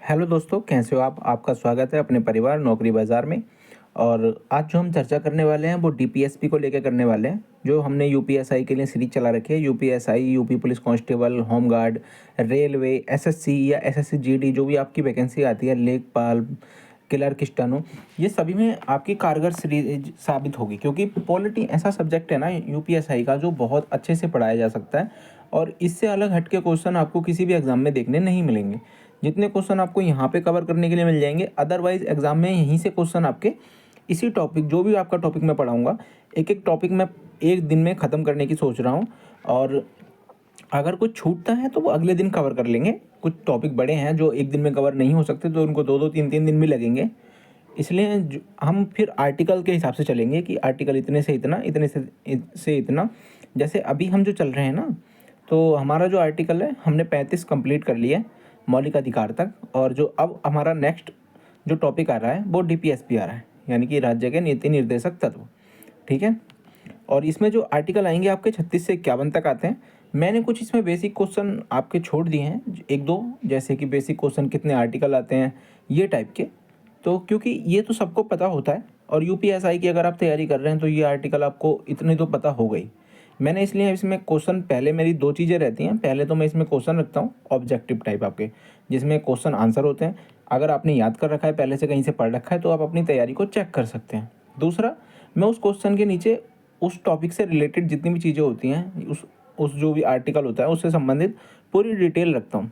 Hello दोस्तों, कैसे हो आप? आपका स्वागत है अपने परिवार नौकरी बाज़ार में। और आज जो हम चर्चा करने वाले हैं वो डीपीएसपी को लेकर करने वाले हैं। जो हमने यूपीएसआई के लिए सीरीज चला रखी है, UPSI, UP police constable, home guard, railway, SSC या एसएससी जीडी, जो भी आपकी वैकेंसी आती है, लेखपाल, क्लर्क, स्टेनो, ये सभी में आपकी कारगर सीरीज साबित होगी। क्योंकि पॉलिटी ऐसा सब्जेक्ट है ना यूपीएसआई का, जो बहुत अच्छे से पढ़ाया जा सकता है और इससे अलग हटके क्वेश्चन आपको किसी भी एग्जाम में देखने नहीं मिलेंगे। जितने क्वेश्चन आपको यहाँ पे कवर करने के लिए मिल जाएंगे, अदरवाइज एग्जाम में यहीं से क्वेश्चन आपके इसी टॉपिक, जो भी आपका टॉपिक मैं पढ़ाऊँगा, एक एक टॉपिक मैं एक दिन में ख़त्म करने की सोच रहा हूँ। और अगर कुछ छूटता है तो वो अगले दिन कवर कर लेंगे। कुछ टॉपिक बड़े हैं जो एक दिन में कवर नहीं हो सकते, तो उनको 2-2 3-3 दिन भी लगेंगे। इसलिए हम फिर आर्टिकल के हिसाब से चलेंगे कि आर्टिकल इतने से इतना, इतने से इतना। जैसे अभी हम जो चल रहे हैं ना, तो हमारा जो आर्टिकल है हमने 35 कंप्लीट कर लिया है, मौलिक अधिकार तक। और जो अब हमारा नेक्स्ट जो टॉपिक आ रहा है वो डीपीएसपी आ रहा है, यानी कि राज्य के नीति निर्देशक तत्व। ठीक है। और इसमें जो आर्टिकल आएंगे आपके 36 से 51 तक आते हैं। मैंने कुछ इसमें बेसिक क्वेश्चन आपके छोड़ दिए हैं, एक दो, जैसे कि बेसिक क्वेश्चन कितने आर्टिकल आते हैं, ये टाइप के। तो क्योंकि ये तो सबको पता होता है, और यूपीएसआई की अगर आप तैयारी कर रहे हैं तो ये आर्टिकल आपको इतने तो पता हो गई। मैंने इसलिए इसमें क्वेश्चन, पहले मेरी दो चीज़ें रहती हैं। पहले तो मैं इसमें क्वेश्चन रखता हूँ ऑब्जेक्टिव टाइप आपके, जिसमें क्वेश्चन आंसर होते हैं। अगर आपने याद कर रखा है, पहले से कहीं से पढ़ रखा है, तो आप अपनी तैयारी को चेक कर सकते हैं। दूसरा, मैं उस क्वेश्चन के नीचे उस टॉपिक से रिलेटेड जितनी भी चीज़ें होती हैं, उस जो भी आर्टिकल होता है उससे संबंधित पूरी डिटेल रखता हूँ।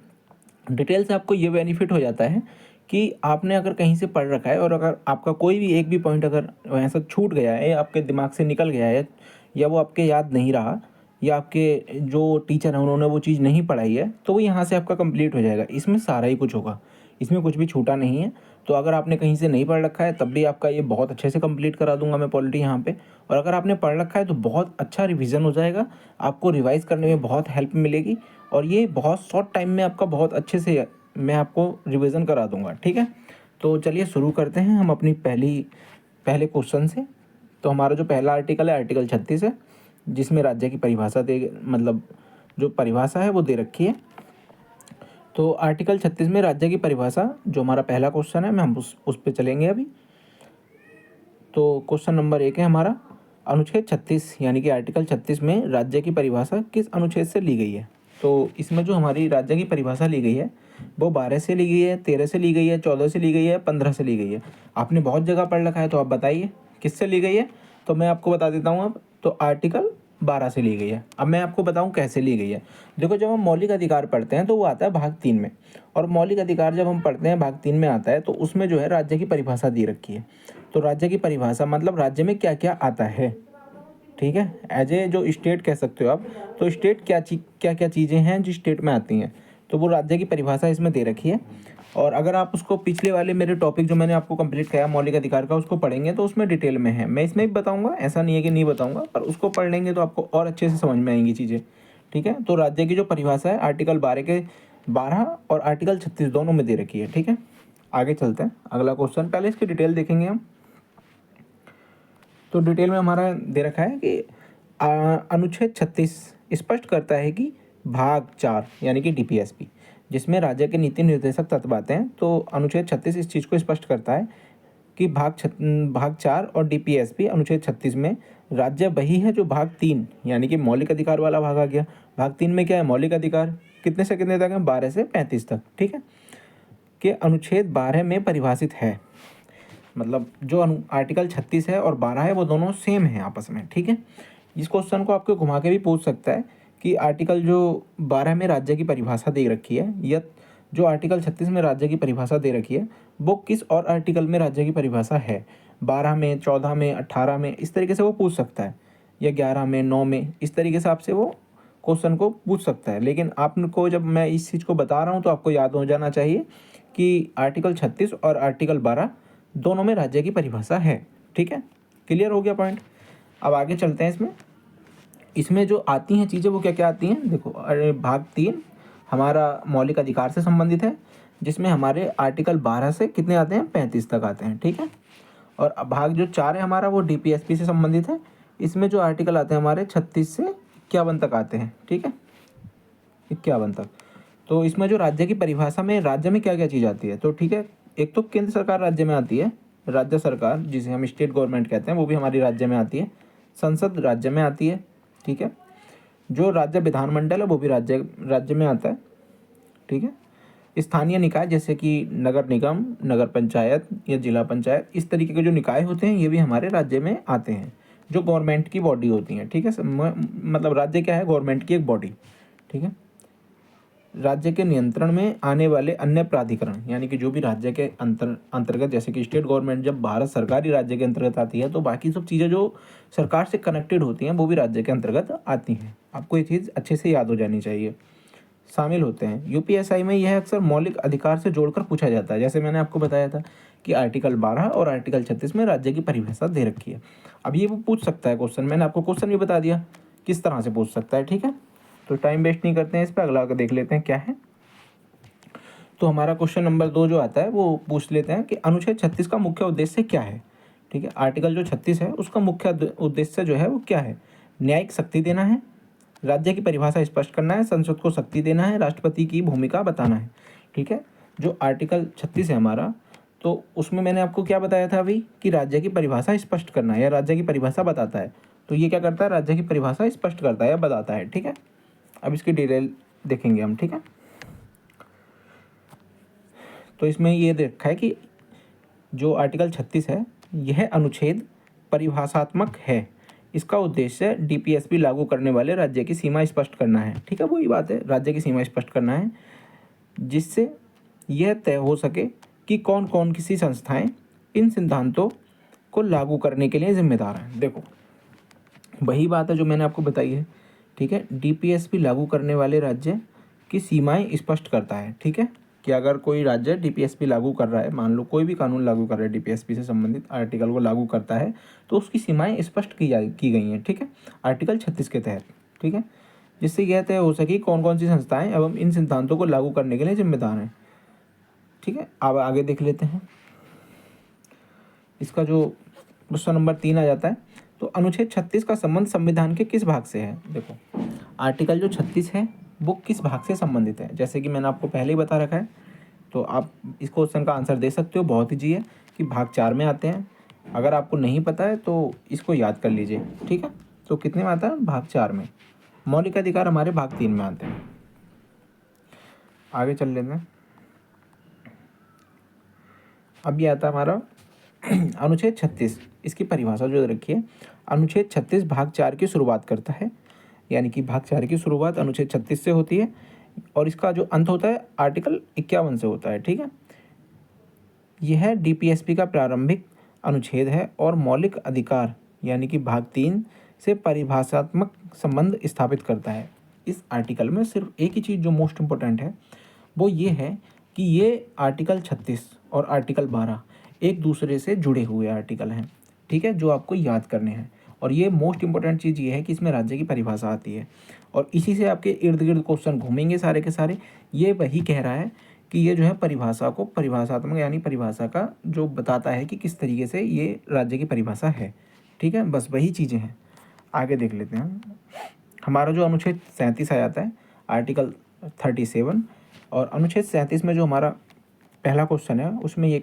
डिटेल से आपको ये बेनिफिट हो जाता है कि आपने अगर कहीं से पढ़ रखा है और अगर आपका कोई भी एक भी पॉइंट अगर ऐसा छूट गया है, आपके दिमाग से निकल गया है, या वो आपके याद नहीं रहा, या आपके जो टीचर हैं उन्होंने वो चीज़ नहीं पढ़ाई है, तो वो यहाँ से आपका कंप्लीट हो जाएगा। इसमें सारा ही कुछ होगा, इसमें कुछ भी छूटा नहीं है। तो अगर आपने कहीं से नहीं पढ़ रखा है तब भी आपका ये बहुत अच्छे से कंप्लीट करा दूंगा मैं पॉलिटी यहाँ पे। और अगर आपने पढ़ रखा है तो बहुत अच्छा रिवीजन हो जाएगा, आपको रिवाइज करने में बहुत हेल्प मिलेगी। और ये बहुत शॉर्ट टाइम में आपका बहुत अच्छे से मैं आपको रिवीजन करा दूंगा। ठीक है। तो चलिए शुरू करते हैं हम अपनी पहले क्वेश्चन से। तो हमारा जो पहला आर्टिकल है, आर्टिकल 36 है, जिसमें राज्य की परिभाषा मतलब जो परिभाषा है वो दे रखी है। तो आर्टिकल 36 में राज्य की परिभाषा, जो हमारा पहला क्वेश्चन है, मैं हम उस पर चलेंगे अभी। तो क्वेश्चन नंबर 1 है हमारा, अनुच्छेद 36 यानी कि आर्टिकल 36 में राज्य की परिभाषा किस अनुच्छेद से ली गई है? तो इसमें जो हमारी राज्य की परिभाषा ली गई है वो 12 से ली गई है, 13 से ली गई है, 14 से ली गई है, 15 से ली गई है। आपने बहुत जगह पढ़ रखा है, तो आप बताइए किससे ली गई है। तो मैं आपको बता देता हूँ अब। तो आर्टिकल 12 से ली गई है। अब मैं आपको बताऊँ कैसे ली गई है। देखो, जब हम मौलिक अधिकार पढ़ते हैं तो वो आता है भाग 3 में। और मौलिक अधिकार जब हम पढ़ते हैं भाग 3 में आता है, तो उसमें जो है राज्य की परिभाषा दी रखी है। तो राज्य की परिभाषा मतलब राज्य में क्या क्या आता है। ठीक है। एज ए जो स्टेट कह सकते हो आप। तो स्टेट क्या क्या चीज़ें हैं जो स्टेट में आती हैं, तो वो राज्य की परिभाषा इसमें दे रखी है। और अगर आप उसको पिछले वाले मेरे टॉपिक जो मैंने आपको कंप्लीट किया मौलिक अधिकार का, उसको पढ़ेंगे तो उसमें डिटेल में है। मैं इसमें भी बताऊंगा, ऐसा नहीं है कि नहीं बताऊंगा, पर उसको पढ़ लेंगे तो आपको और अच्छे से समझ में आएंगी चीज़ें। ठीक है। तो राज्य की जो परिभाषा है आर्टिकल 12 और आर्टिकल 36 दोनों में दे रखी है। ठीक है। आगे चलते हैं, अगला क्वेश्चन। पहले इसकी डिटेल देखेंगे हम। तो डिटेल में हमारा दे रखा है कि अनुच्छेद 36 स्पष्ट करता है कि भाग 4 यानी कि डीपीएसपी, जिसमें राज्य के नीति निर्देशक तत्व आते हैं, तो अनुच्छेद 36 इस चीज़ को स्पष्ट करता है कि भाग 4 और डीपीएसपी अनुच्छेद 36 में राज्य वही है जो भाग 3 यानी कि मौलिक अधिकार वाला भाग आ गया। भाग 3 में क्या है? मौलिक अधिकार कितने से कितने तक है? 12 से 35 तक। ठीक है। कि अनुच्छेद 12 में परिभाषित है। मतलब जो आर्टिकल 36 है और 12 है वो दोनों सेम है आपस में। ठीक है। इस क्वेश्चन को आपको घुमा के भी पूछ सकता है कि आर्टिकल जो 12 में राज्य की परिभाषा दे रखी है, या जो आर्टिकल 36 में राज्य की परिभाषा दे रखी है, वो किस और आर्टिकल में राज्य की परिभाषा है? 12 में, 14 में, 18 में, इस तरीके से वो पूछ सकता है, या 11 में, 9 में, इस तरीके से आपसे वो क्वेश्चन को पूछ सकता है। लेकिन आपको जब मैं इस चीज़ को बता रहा हूँ तो आपको याद हो जाना चाहिए कि आर्टिकल 36 और आर्टिकल 12 दोनों में राज्य की परिभाषा है। ठीक है। क्लियर हो गया पॉइंट। अब आगे चलते हैं। इसमें जो आती हैं चीज़ें वो क्या क्या आती हैं, देखो। अरे भाग 3 हमारा मौलिक अधिकार से संबंधित है, जिसमें हमारे आर्टिकल 12 से कितने आते हैं? 35 तक आते हैं। ठीक है। और भाग जो 4 है हमारा, वो डीपीएसपी से संबंधित है। इसमें जो आर्टिकल आते हैं हमारे 36 से 51 तक आते हैं। ठीक है। 51 तक। तो इसमें जो राज्य की परिभाषा में राज्य में क्या क्या चीज़ आती है, तो ठीक है, एक तो केंद्र सरकार राज्य में आती है, राज्य सरकार जिसे हम स्टेट गवर्नमेंट कहते हैं वो भी हमारी राज्य में आती है, संसद राज्य में आती है, ठीक है, जो राज्य विधानमंडल है वो भी राज्य राज्य में आता है, ठीक है। स्थानीय निकाय जैसे कि नगर निगम, नगर पंचायत या जिला पंचायत, इस तरीके के जो निकाय होते हैं ये भी हमारे राज्य में आते हैं, जो गवर्नमेंट की बॉडी होती हैं, ठीक है। मतलब राज्य क्या है, गवर्नमेंट की एक बॉडी, ठीक है। राज्य के नियंत्रण में आने वाले अन्य प्राधिकरण, यानी कि जो भी राज्य के अंतर्गत, जैसे कि स्टेट गवर्नमेंट जब भारत सरकार ही राज्य के अंतर्गत आती है तो बाकी सब चीज़ें जो सरकार से कनेक्टेड होती हैं वो भी राज्य के अंतर्गत आती हैं। आपको ये चीज़ अच्छे से याद हो जानी चाहिए। शामिल होते हैं यूपीएसआई में, यह अक्सर मौलिक अधिकार से जोड़कर पूछा जाता है। जैसे मैंने आपको बताया था कि आर्टिकल 12 और आर्टिकल 36 में राज्य की परिभाषा दे रखी है। अब ये वो पूछ सकता है क्वेश्चन, मैंने आपको क्वेश्चन भी बता दिया किस तरह से पूछ सकता है, ठीक है। तो टाइम वेस्ट नहीं करते हैं इस पर, अगला देख लेते हैं क्या है। तो हमारा क्वेश्चन नंबर 2 जो आता है वो पूछ लेते हैं कि अनुच्छेद 36 का मुख्य उद्देश्य क्या है, ठीक है। आर्टिकल जो 36 है उसका मुख्य उद्देश्य जो है वो क्या है, न्यायिक शक्ति देना है, राज्य की परिभाषा स्पष्ट करना है, संसद को शक्ति देना है, राष्ट्रपति की भूमिका बताना है, ठीक है। जो आर्टिकल 36 है हमारा, तो उसमें मैंने आपको क्या बताया था अभी कि राज्य की परिभाषा स्पष्ट करना है या राज्य की परिभाषा बताता है। तो ये क्या करता है, राज्य की परिभाषा स्पष्ट करता है या बताता है, ठीक है। अब इसकी डिटेल देखेंगे हम, ठीक है। तो इसमें ये दे रखा है कि जो आर्टिकल 36 है यह अनुच्छेद परिभाषात्मक है, इसका उद्देश्य डीपीएसपी लागू करने वाले राज्य की सीमा स्पष्ट करना है, ठीक है। वही बात है, राज्य की सीमा स्पष्ट करना है जिससे यह तय हो सके कि कौन कौन किसी संस्थाएं इन सिद्धांतों को लागू करने के लिए जिम्मेदार हैं। देखो वही बात है जो मैंने आपको बताई है, ठीक है। डीपीएसपी लागू करने वाले राज्य की सीमाएं स्पष्ट करता है, ठीक है, कि अगर कोई राज्य डीपीएसपी लागू कर रहा है, मान लो कोई भी कानून लागू कर रहा है डीपीएसपी से संबंधित आर्टिकल को लागू करता है, तो उसकी सीमाएं स्पष्ट की गई हैं, ठीक है, आर्टिकल 36 के तहत, ठीक है, जिससे यह तय हो सके कौन कौन सी संस्थाएं एवं इन सिद्धांतों को लागू करने के लिए जिम्मेदार हैं, ठीक है। अब आगे देख लेते हैं। इसका जो क्वेश्चन नंबर 3 आ जाता है, तो अनुच्छेद 36 का संबंध संविधान के किस भाग से है। देखो आर्टिकल जो 36 है वो किस भाग से संबंधित है, जैसे कि मैंने आपको पहले ही बता रखा है, तो आप इस क्वेश्चन का आंसर दे सकते हो, बहुत ईजी है कि भाग 4 में आते हैं। अगर आपको नहीं पता है तो इसको याद कर लीजिए, ठीक है। तो कितने में आता है, भाग 4 में। मौलिक अधिकार हमारे भाग 3 में आते हैं। आगे चल लेते हैं। अब ये आता है हमारा अनुच्छेद 36, इसकी परिभाषा जो रखी है, अनुच्छेद 36 भाग 4 की शुरुआत करता है, यानी कि भाग 4 की शुरुआत अनुच्छेद 36 से होती है और इसका जो अंत होता है आर्टिकल 51 से होता है, ठीक है। यह डीपीएसपी का प्रारंभिक अनुच्छेद है और मौलिक अधिकार यानी कि भाग 3 से परिभाषात्मक संबंध स्थापित करता है। इस आर्टिकल में सिर्फ एक ही चीज़ जो मोस्ट इम्पोर्टेंट है वो ये है कि ये आर्टिकल 36 और आर्टिकल 12 एक दूसरे से जुड़े हुए आर्टिकल हैं, ठीक है, जो आपको याद करने हैं। और ये मोस्ट इंपॉर्टेंट चीज़ ये है कि इसमें राज्य की परिभाषा आती है और इसी से आपके इर्द गिर्द क्वेश्चन घूमेंगे सारे के सारे। ये वही कह रहा है कि ये जो है परिभाषा को परिभाषात्मक यानी परिभाषा का जो बताता है कि किस तरीके से ये राज्य की परिभाषा है, ठीक है, बस वही चीज़ें हैं। आगे देख लेते हैं। हमारा जो अनुच्छेद 37 आ जाता है आर्टिकल 37, और अनुच्छेद 37 में जो हमारा पहला क्वेश्चन है उसमें ये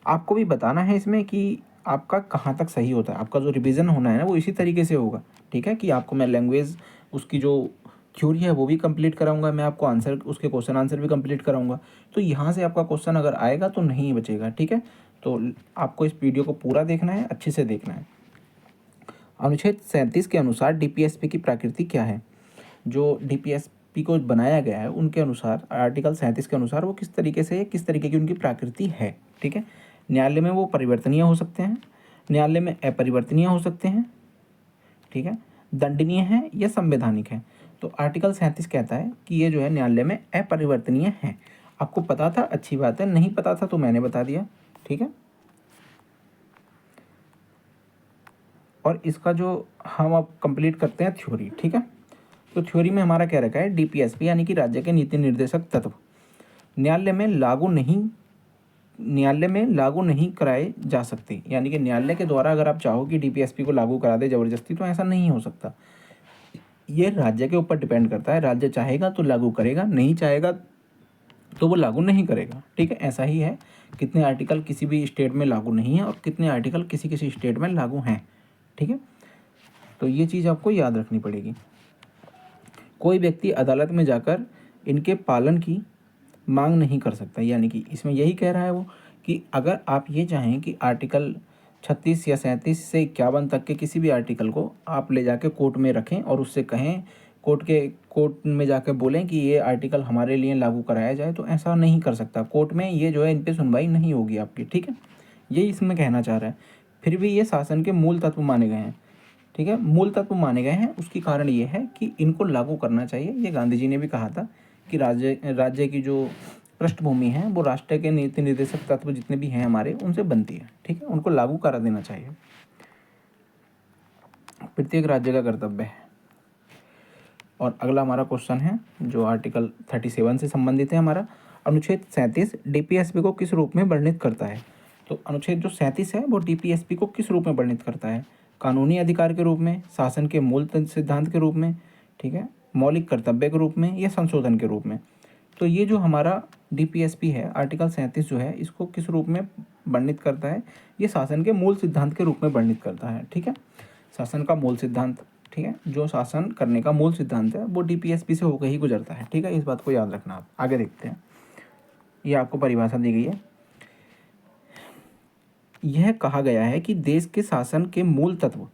आपको भी बताना है इसमें कि आपका कहाँ तक सही होता है। आपका जो रिवीजन होना है ना वो इसी तरीके से होगा, ठीक है, कि आपको मैं लैंग्वेज उसकी जो थ्योरी है वो भी कंप्लीट कराऊंगा, मैं आपको आंसर उसके क्वेश्चन आंसर भी कंप्लीट कराऊंगा। तो यहाँ से आपका क्वेश्चन अगर आएगा तो नहीं बचेगा, ठीक है। तो आपको इस वीडियो को पूरा देखना है, अच्छे से देखना है। अनुच्छेद 37 के अनुसार डीपीएसपी की प्रकृति क्या है। जो डीपीएसपी को बनाया गया है उनके अनुसार आर्टिकल 37 के अनुसार वो किस तरीके से किस तरीके की उनकी प्रकृति है, ठीक है। न्यायालय में वो परिवर्तनीय हो सकते हैं, न्यायालय में अपरिवर्तनीय हो सकते हैं, ठीक है, दंडनीय है या संवैधानिक है। तो आर्टिकल 37 कहता है कि ये जो है न्यायालय में अपरिवर्तनीय है। आपको पता था, अच्छी बात है, नहीं पता था तो मैंने बता दिया, ठीक है। और इसका जो हम अब कंप्लीट करते हैं थ्योरी, ठीक है। तो थ्योरी में हमारा क्या रखा है, डीपीएसपी यानी कि राज्य के नीति निर्देशक तत्व न्यायालय में लागू नहीं कराए जा सकते। यानी कि न्यायालय के द्वारा अगर आप चाहो कि डीपीएसपी को लागू करा दे ज़बरदस्ती तो ऐसा नहीं हो सकता। ये राज्य के ऊपर डिपेंड करता है, राज्य चाहेगा तो लागू करेगा, नहीं चाहेगा तो वो लागू नहीं करेगा। ठीक है, ऐसा ही है, कितने आर्टिकल किसी भी स्टेट में लागू नहीं है और कितने आर्टिकल किसी किसी स्टेट में लागू हैं। ठीक है, तो ये चीज़ आपको याद रखनी पड़ेगी। कोई व्यक्ति अदालत में जाकर इनके पालन की मांग नहीं कर सकता, यानी कि इसमें यही कह रहा है वो कि अगर आप ये चाहें कि आर्टिकल 36 या 37 से 51 तक के किसी भी आर्टिकल को आप ले जाके कोर्ट में रखें और उससे कहें, कोर्ट में जाके बोलें कि ये आर्टिकल हमारे लिए लागू कराया जाए, तो ऐसा नहीं कर सकता। कोर्ट में ये जो है इन पे सुनवाई नहीं होगी आपकी। ठीक है, यही इसमें कहना चाह रहा है। फिर भी ये शासन के मूल तत्व माने गए हैं। ठीक है, मूल तत्व माने गए हैं, उसकी कारण ये है कि इनको लागू करना चाहिए। ये गांधी जी ने भी कहा था कि राज्य की जो पृष्ठभूमि है वो राष्ट्र के नीति निर्देशक तत्व जितने भी हैं हमारे, उनसे बनती है। ठीक है, उनको लागू करा देना चाहिए। प्रत्येक राज्य का कर्तव्य है। और अगला हमारा क्वेश्चन है जो आर्टिकल 37 से संबंधित है हमारा, अनुच्छेद 37 डीपीएसपी को किस रूप में वर्णित करता है। तो अनुच्छेद जो 37 है वो डीपीएसपी को किस रूप में वर्णित करता है, कानूनी अधिकार के रूप में, शासन के मूल सिद्धांत के रूप में, ठीक है, मौलिक कर्तव्य के रूप में या संशोधन के रूप में। तो ये जो हमारा डीपीएसपी है आर्टिकल 37 जो है इसको किस रूप में वर्णित करता है, ये शासन के मूल सिद्धांत के रूप में वर्णित करता है। ठीक है, शासन का मूल सिद्धांत, ठीक है, जो शासन करने का मूल सिद्धांत है वो डीपीएसपी से होकर ही गुजरता है। ठीक है, इस बात को याद रखना। आप आगे देखते हैं, ये आपको परिभाषा दी गई है। यह कहा गया है कि देश के शासन के मूल तत्व,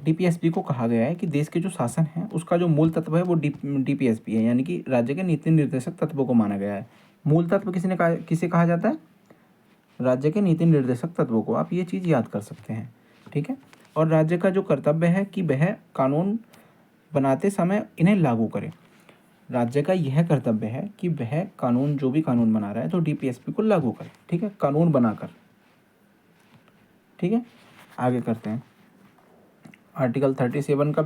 डीपीएसपी को कहा गया है कि देश के जो शासन है उसका जो मूल तत्व है वो डीपीएसपी है, यानी कि राज्य के नीति निर्देशक तत्वों को माना गया है। मूल तत्व किसे कहा जाता है, राज्य के नीति निर्देशक तत्वों को। आप ये चीज़ याद कर सकते हैं। ठीक है, और राज्य का जो कर्तव्य है कि वह कानून बनाते समय इन्हें लागू करे। राज्य का यह कर्तव्य है कि वह कानून, जो भी कानून बना रहा है तो डीपीएसपी को लागू करे। ठीक है, कानून बनाकर। ठीक है, आगे करते हैं। आर्टिकल 37 का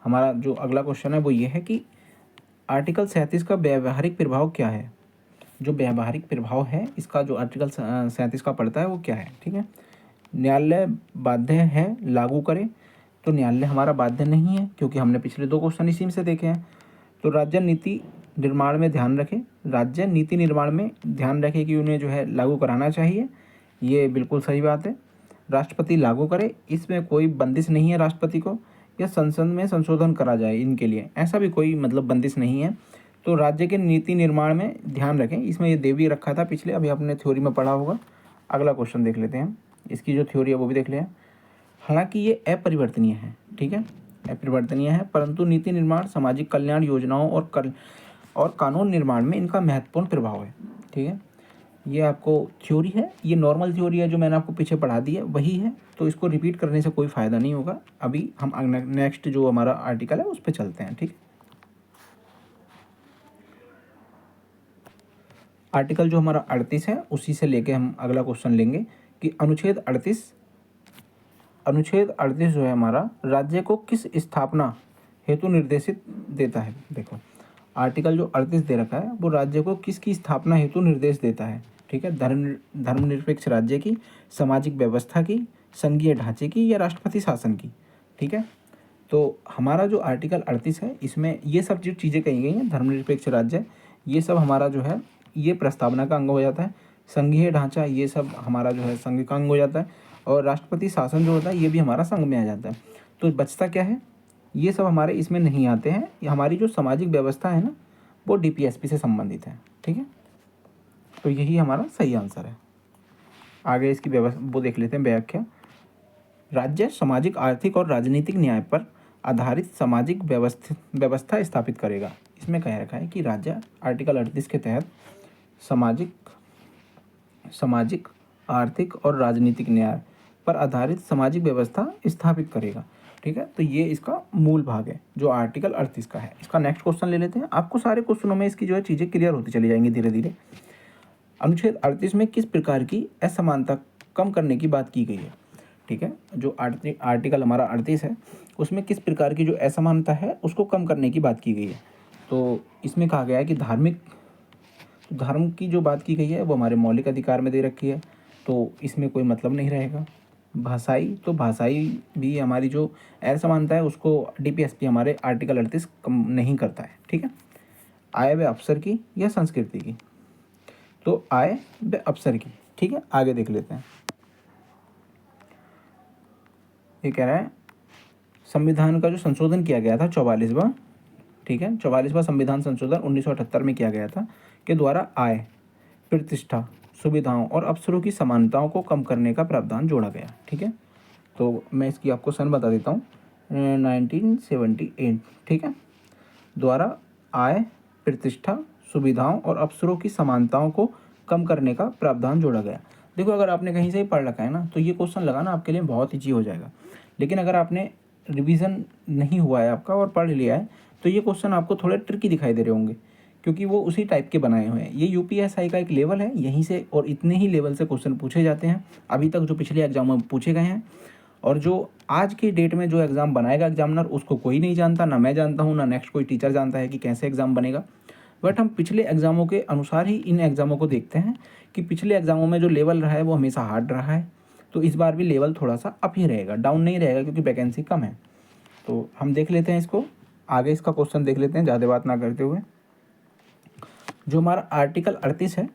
हमारा जो अगला क्वेश्चन है वो ये है कि आर्टिकल 37 का व्यावहारिक प्रभाव क्या है। जो व्यावहारिक प्रभाव है इसका जो आर्टिकल 37 का पड़ता है वो क्या है। ठीक है, न्यायालय बाध्य है लागू करे, तो न्यायालय हमारा बाध्य नहीं है क्योंकि हमने पिछले दो क्वेश्चन इसी में से देखे हैं। तो राज्य नीति निर्माण में ध्यान रखे, राज्य नीति निर्माण में ध्यान रखे कि उन्हें जो है लागू कराना चाहिए, ये बिल्कुल सही बात है। राष्ट्रपति लागू करे, इसमें कोई बंदिश नहीं है राष्ट्रपति को, या संसद में संशोधन करा जाए इनके लिए, ऐसा भी कोई मतलब बंदिश नहीं है। तो राज्य के नीति निर्माण में ध्यान रखें, इसमें ये दे भी रखा था पिछले, अभी आपने थ्योरी में पढ़ा होगा। अगला क्वेश्चन देख लेते हैं, इसकी जो थ्योरी है वो भी देख लें। हालांकि ये अपरिवर्तनीय है। ठीक है, अपरिवर्तनीय है, परंतु नीति निर्माण, सामाजिक कल्याण योजनाओं और कानून निर्माण में इनका महत्वपूर्ण प्रभाव है। ठीक है, ये आपको थ्योरी है, ये नॉर्मल थ्योरी है जो मैंने आपको पीछे पढ़ा दी है वही है, तो इसको रिपीट करने से कोई फ़ायदा नहीं होगा। अभी हम नेक्स्ट जो हमारा आर्टिकल है उस पर चलते हैं। ठीक, आर्टिकल जो हमारा 38 है उसी से लेके हम अगला क्वेश्चन लेंगे कि अनुच्छेद 38 जो है हमारा राज्य को किस स्थापना हेतु निर्देशित देता है। देखो, आर्टिकल जो 38 दे रखा है वो राज्य को किसकी स्थापना हेतु निर्देश देता है। ठीक है, धर्मनिरपेक्ष राज्य की, सामाजिक व्यवस्था की, संघीय ढांचे की या राष्ट्रपति शासन की। ठीक है, तो हमारा जो आर्टिकल 38 है इसमें ये सब जो चीज़ें कही गई हैं, धर्मनिरपेक्ष राज्य, ये सब हमारा जो है ये प्रस्तावना का अंग हो जाता है। संघीय ढांचा, ये सब हमारा जो है संघ का अंग हो जाता है। और राष्ट्रपति शासन जो होता है ये भी हमारा संघ में आ जाता है। तो बचता क्या है, ये सब हमारे इसमें नहीं आते हैं। ये हमारी जो सामाजिक व्यवस्था है ना वो डीपीएसपी से संबंधित है। ठीक है, तो यही हमारा सही आंसर है। आगे इसकी व्यवस्था वो देख लेते हैं, व्याख्या। राज्य सामाजिक, आर्थिक और राजनीतिक न्याय पर आधारित सामाजिक व्यवस्था स्थापित करेगा। इसमें कह रखा है कि राज्य आर्टिकल 38 के तहत सामाजिक, आर्थिक और राजनीतिक न्याय पर आधारित सामाजिक व्यवस्था स्थापित करेगा। ठीक है, तो ये इसका मूल भाग है जो आर्टिकल 38 का है। इसका नेक्स्ट क्वेश्चन ले लेते हैं। आपको सारे क्वेश्चनों में इसकी जो है चीज़ें क्लियर होती चली जाएंगी धीरे धीरे। अनुच्छेद 38 में किस प्रकार की असमानता कम करने की बात की गई है। ठीक है, जो आर्टिकल हमारा 38 है उसमें किस प्रकार की जो असमानता है उसको कम करने की बात की गई है। तो इसमें कहा गया है कि धर्म की जो बात की गई है वो हमारे मौलिक अधिकार में दे रखी है, तो इसमें कोई मतलब नहीं रहेगा। भाषाई भी हमारी जो असमानता है उसको डीपीएसपी हमारे आर्टिकल 38 कम नहीं करता है। ठीक है, आय व अवसर की या संस्कृति की? तो आय व अवसर की। ठीक है, आगे देख लेते हैं। ये कह रहा है संविधान का जो संशोधन किया गया था 44वां, ठीक है, 44वां संविधान संशोधन 1978 में किया गया था, के द्वारा आय, प्रतिष्ठा, सुविधाओं और अवसरों की समानताओं को कम करने का प्रावधान जोड़ा गया। ठीक है, तो मैं इसकी आपको सन बता देता हूँ, 1978। ठीक है, द्वारा आय, प्रतिष्ठा, सुविधाओं और अवसरों की समानताओं को कम करने का प्रावधान जोड़ा गया। देखो, अगर आपने कहीं से ही पढ़ रखा है ना, तो ये क्वेश्चन लगाना आपके लिए बहुत ईजी हो जाएगा। लेकिन अगर आपने रिवीजन नहीं हुआ है आपका और पढ़ लिया है, तो ये क्वेश्चन आपको थोड़े ट्रिकी दिखाई दे रहे होंगे, क्योंकि वो उसी टाइप के बनाए हुए हैं। ये यूपीएसआई का एक लेवल है, यहीं से और इतने ही लेवल से क्वेश्चन पूछे जाते हैं अभी तक, जो पिछले एग्जामों में पूछे गए हैं। और जो आज की डेट में जो एग्ज़ाम बनाएगा एग्जामिनर, उसको कोई नहीं जानता, ना मैं जानता हूँ, ना नेक्स्ट कोई टीचर जानता है कि कैसे एग्ज़ाम बनेगा। बट हम पिछले एग्ज़ामों के अनुसार ही इन एग्ज़ामों को देखते हैं कि पिछले एग्ज़ामों में जो लेवल रहा है वो हमेशा हार्ड रहा है, तो इस बार भी लेवल थोड़ा सा अप ही रहेगा, डाउन नहीं रहेगा, क्योंकि वैकेंसी कम है। तो हम देख लेते हैं इसको आगे, इसका क्वेश्चन देख लेते हैं ज़्यादा बात ना करते हुए। जो हमारा आर्टिकल 38 है,